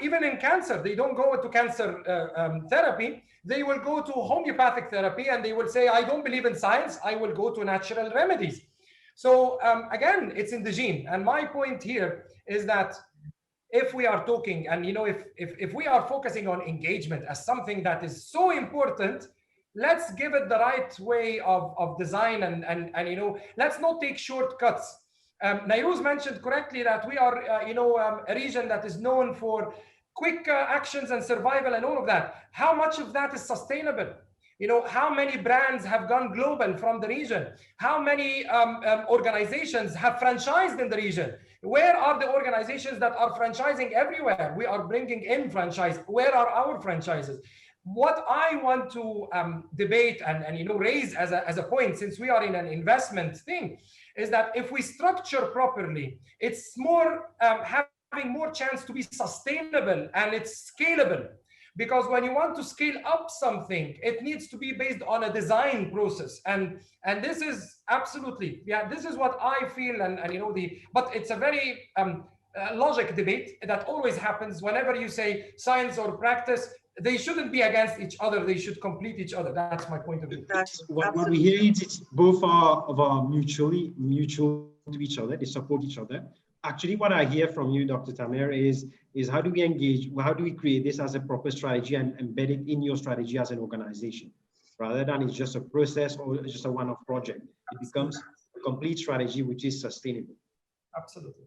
even in cancer, they don't go to cancer therapy. They will go to homeopathic therapy, and they will say, I don't believe in science. I will go to natural remedies. So again, it's in the gene. And my point here is that if we are talking, and you know, if we are focusing on engagement as something that is so important, let's give it the right way of design, and you know, let's not take shortcuts. Nairouz mentioned correctly that we are a region that is known for quick actions and survival and all of that. How much of that is sustainable? You know, how many brands have gone global from the region? How many organizations have franchised in the region? Where are the organizations that are franchising everywhere? We are bringing in franchise. Where are our franchises? What I want to debate and you know, raise as a point, since we are in an investment thing, is that if we structure properly, it's more having more chance to be sustainable, and it's scalable. Because when you want to scale up something, it needs to be based on a design process. And this is absolutely, yeah, this is what I feel. And you know, but it's a very logic debate that always happens whenever you say science or practice. They shouldn't be against each other. They should complete each other. That's my point of view. What we hear is it's both are mutual to each other. They support each other. Actually, what I hear from you, Dr. Tamer, is how do we engage? How do we create this as a proper strategy and embed it in your strategy as an organization, rather than it's just a process or just a one-off project. It becomes a complete strategy which is sustainable. Absolutely.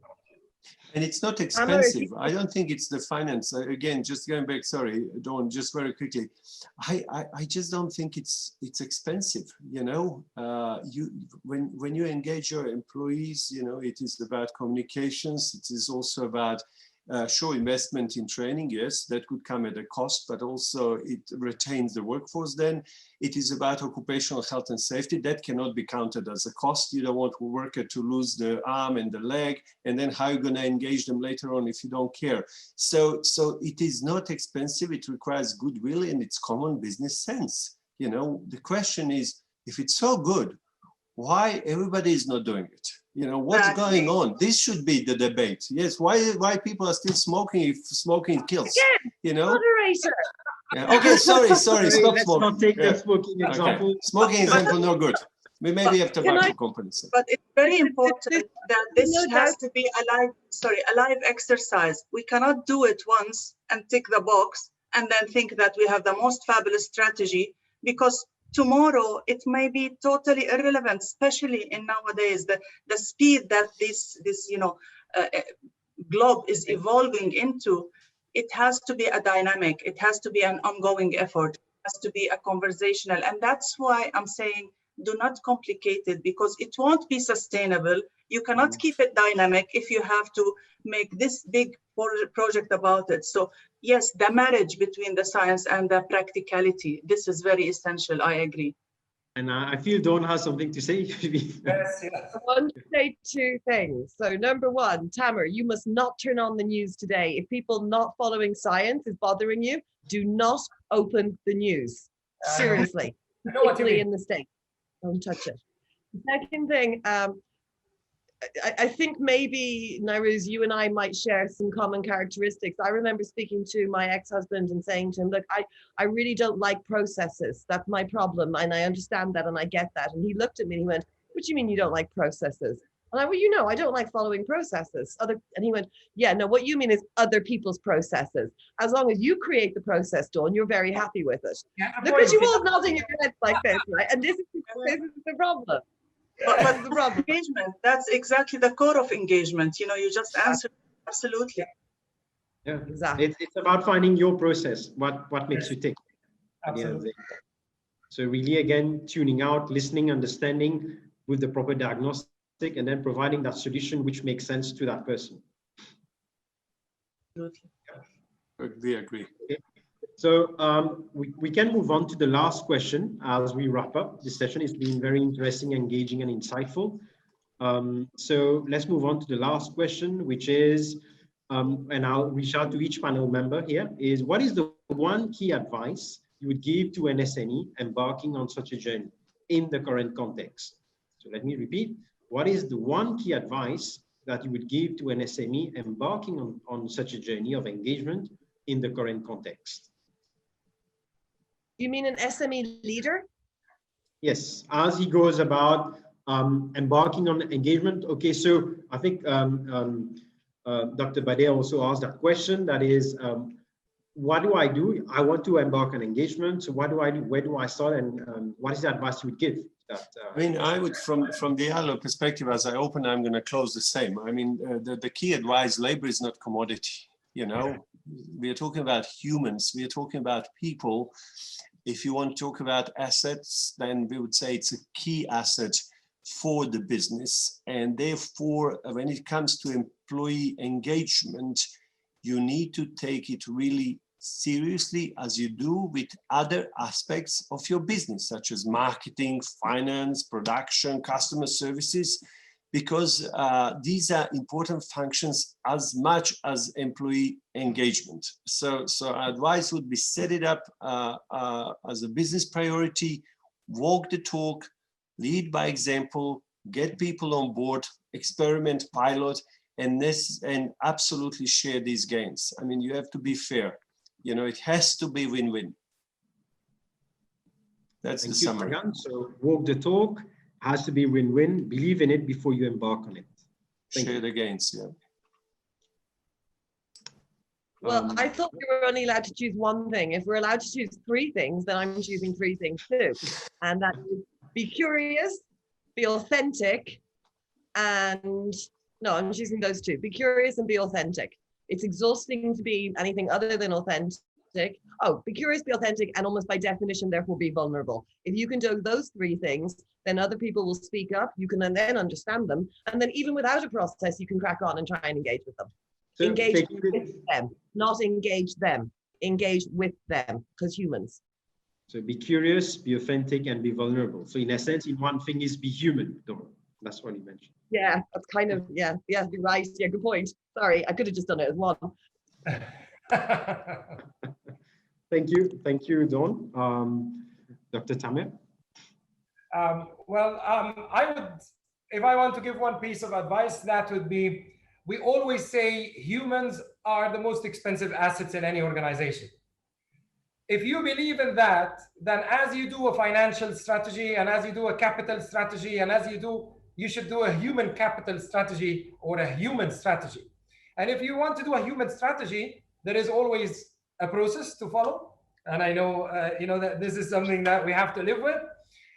And it's not expensive. I don't think it's the finance. Again, just going back, sorry, Dawn, just very quickly. I just don't think it's expensive. You know, when you engage your employees, you know, it is about communications. It is also about sure, investment in training, yes, that could come at a cost, but also it retains the workforce. Then it is about occupational health and safety. That cannot be counted as a cost. You don't want a worker to lose the arm and the leg, and then how are you going to engage them later on if you don't care? So it is not expensive. It requires goodwill and it's common business sense. You know, the question is, if it's so good, why everybody is not doing it? You know, what's going on? This should be the debate. Yes, why people are still smoking if smoking kills? Again, you know? Moderator. Yeah. Okay, sorry, stop Let's smoking. not take that smoking example. Okay. Smoking example, no good. We maybe have tobacco companies. But it's very important that this has to be a live exercise. We cannot do it once and tick the box and then think that we have the most fabulous strategy, because tomorrow it may be totally irrelevant, especially in nowadays the speed that this globe is evolving into. It has to be a dynamic, it has to be an ongoing effort, it has to be a conversational, and that's why I'm saying do not complicate it, because it won't be sustainable. You cannot keep it dynamic if you have to make this big project about it. So yes, the marriage between the science and the practicality, this is very essential. I agree. And I feel Dawn has something to say. Yes. I want to say two things. So number one, Tamer, you must not turn on the news today. If people not following science is bothering you, do not open the news. Seriously, particularly in the States. Don't touch it. The second thing, I think maybe, Nairouz, you and I might share some common characteristics. I remember speaking to my ex-husband and saying to him, look, I really don't like processes. That's my problem. And I understand that and I get that. And he looked at me and he went, what do you mean you don't like processes? And I went, well, you know, I don't like following processes. And he went, yeah, no, what you mean is other people's processes. As long as you create the process, Dawn, you're very happy with it. Yeah, look at you all nodding your heads like this, right? And this is the problem. But the problem, engagement, that's exactly the core of engagement. You know, you just answered absolutely. Yeah, exactly. It's about finding your process, what makes you tick. Absolutely. So really, again, tuning out, listening, understanding with the proper diagnostic, and then providing that solution which makes sense to that person. Absolutely. We agree. Okay. So we can move on to the last question as we wrap up. This session has been very interesting, engaging, and insightful. So let's move on to the last question, which is, and I'll reach out to each panel member here, is what is the one key advice you would give to an SME embarking on such a journey in the current context? So let me repeat, what is the one key advice that you would give to an SME embarking on such a journey of engagement in the current context? You mean an SME leader? Yes, as he goes about embarking on engagement. Okay, so I think Dr. Bade also asked that question. That is, what do I do? I want to embark on engagement. So what do I do? Where do I start? And what is the advice you would give? That, I mean, I would, from the other perspective, as I open, I'm going to close the same. I mean, the key advice: labor is not commodity. You know, we are talking about humans. We are talking about people. If you want to talk about assets, then we would say it's a key asset for the business. And therefore, when it comes to employee engagement, you need to take it really seriously, as you do with other aspects of your business, such as marketing, finance, production, customer services, because these are important functions as much as employee engagement. So our advice would be set it up as a business priority, walk the talk, lead by example, get people on board, experiment, pilot, and absolutely share these gains. I mean, you have to be fair. You know, it has to be win-win. That's the summary. Dragan. So walk the talk, has to be win-win. Believe in it before you embark on it. Share the gains, yeah. Well, I thought we were only allowed to choose one thing. If we're allowed to choose three things, then I'm choosing three things too. And that is be curious, be authentic, and no, I'm choosing those two. Be curious and be authentic. It's exhausting to be anything other than authentic. Oh, be curious, be authentic, and almost by definition, therefore be vulnerable. If you can do those three things, then other people will speak up. You can then understand them. And then even without a process, you can crack on and try and engage with them. So engage with them, not engage them. Engage with them, because humans. So be curious, be authentic, and be vulnerable. So in essence, in one thing is be human, though. That's what you mentioned. Yeah, that's kind of, yeah, you're right. Yeah, good point. Sorry, I could have just done it as one. Thank you, Dawn. Dr. Tamer? I would, if I want to give one piece of advice, that would be, we always say humans are the most expensive assets in any organization. If you believe in that, then as you do a financial strategy and as you do a capital strategy and as you should do a human capital strategy or a human strategy. And if you want to do a human strategy, there is always a process to follow. And I know, that this is something that we have to live with.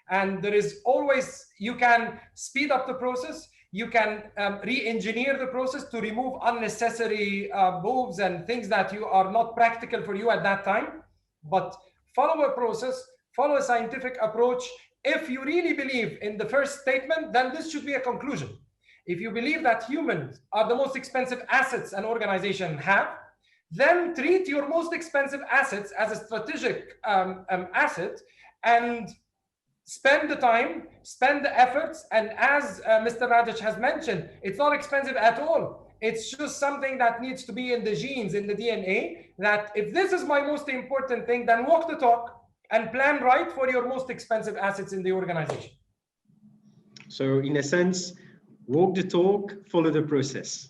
And there is always, you can speed up the process. You can re-engineer the process to remove unnecessary moves and things that are not practical for you at that time. But follow a process, follow a scientific approach. If you really believe in the first statement, then this should be a conclusion. If you believe that humans are the most expensive assets an organization have, then treat your most expensive assets as a strategic asset and spend the time, spend the efforts. And as Mr. Radic has mentioned, it's not expensive at all. It's just something that needs to be in the genes, in the DNA, that if this is my most important thing, then walk the talk and plan right for your most expensive assets in the organization. So in a sense, walk the talk, follow the process.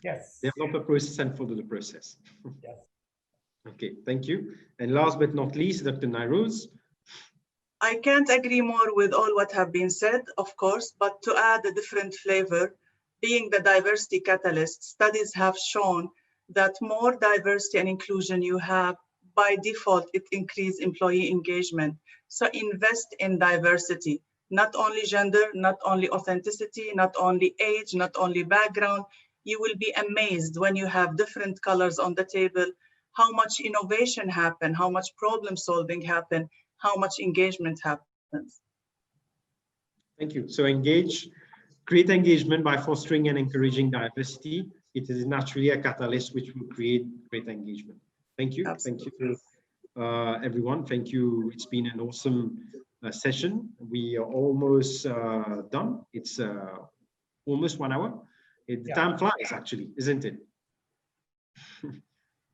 Yes. Develop a process and follow the process. Yes. Okay, thank you. And last but not least, Dr. Nairouz. I can't agree more with all what have been said, of course, but to add a different flavor, being the diversity catalyst, studies have shown that more diversity and inclusion you have, by default, it increases employee engagement. So invest in diversity, not only gender, not only authenticity, not only age, not only background. You will be amazed when you have different colors on the table, how much innovation happen, how much problem solving happen, how much engagement happens. Thank you. So create engagement by fostering and encouraging diversity. It is naturally a catalyst which will create great engagement. Thank you. Absolutely. Thank you, everyone. Thank you. It's been an awesome session. We are almost done. It's almost 1 hour. The time flies, actually, isn't it?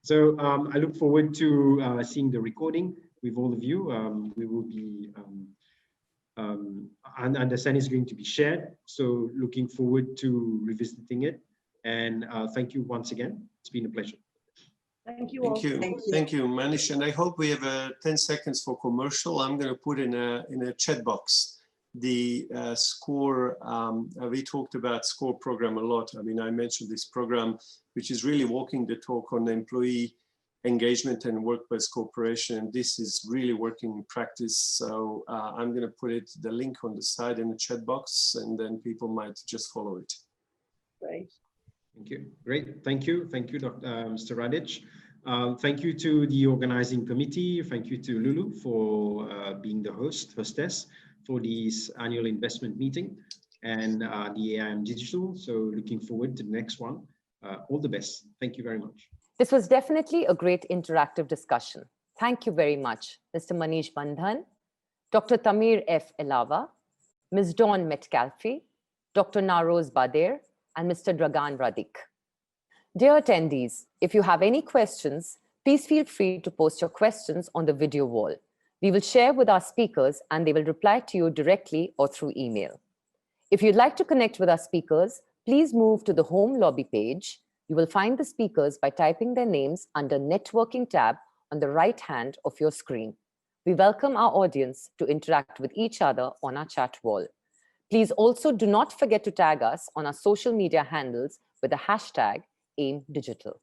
So I look forward to seeing the recording with all of you. We will be, and understand it's going to be shared. So looking forward to revisiting it. And thank you once again. It's been a pleasure. Thank you all. Thank you, Manish. And I hope we have 10 seconds for commercial. I'm going to put in a chat box the SCORE. We talked about SCORE program a lot. I mean, I mentioned this program, which is really walking the talk on employee engagement and workplace cooperation. This is really working in practice. So I'm going to put the link on the side in the chat box, and then people might just follow it. Great. Thank you. Great. Thank you. Thank you, Mr. Radic. Thank you to the organizing committee. Thank you to Lulu for being the hostess for this annual investment meeting, and the AIM Digital. So looking forward to the next one. All the best. Thank you very much. This was definitely a great interactive discussion. Thank you very much, Mr. Manish Bandhan, Dr. Tamer F. Elava, Ms. Dawn Metcalfe, Dr. Nairouz Bader, and Mr. Dragan Radic. Dear attendees, if you have any questions, please feel free to post your questions on the video wall. We will share with our speakers and they will reply to you directly or through email. If you'd like to connect with our speakers, Please move to the home lobby page. You will find the speakers by typing their names under Networking tab on the right hand of your screen. We welcome our audience to interact with each other on our chat wall. Please also do not forget to tag us on our social media handles with the hashtag AIMDigital.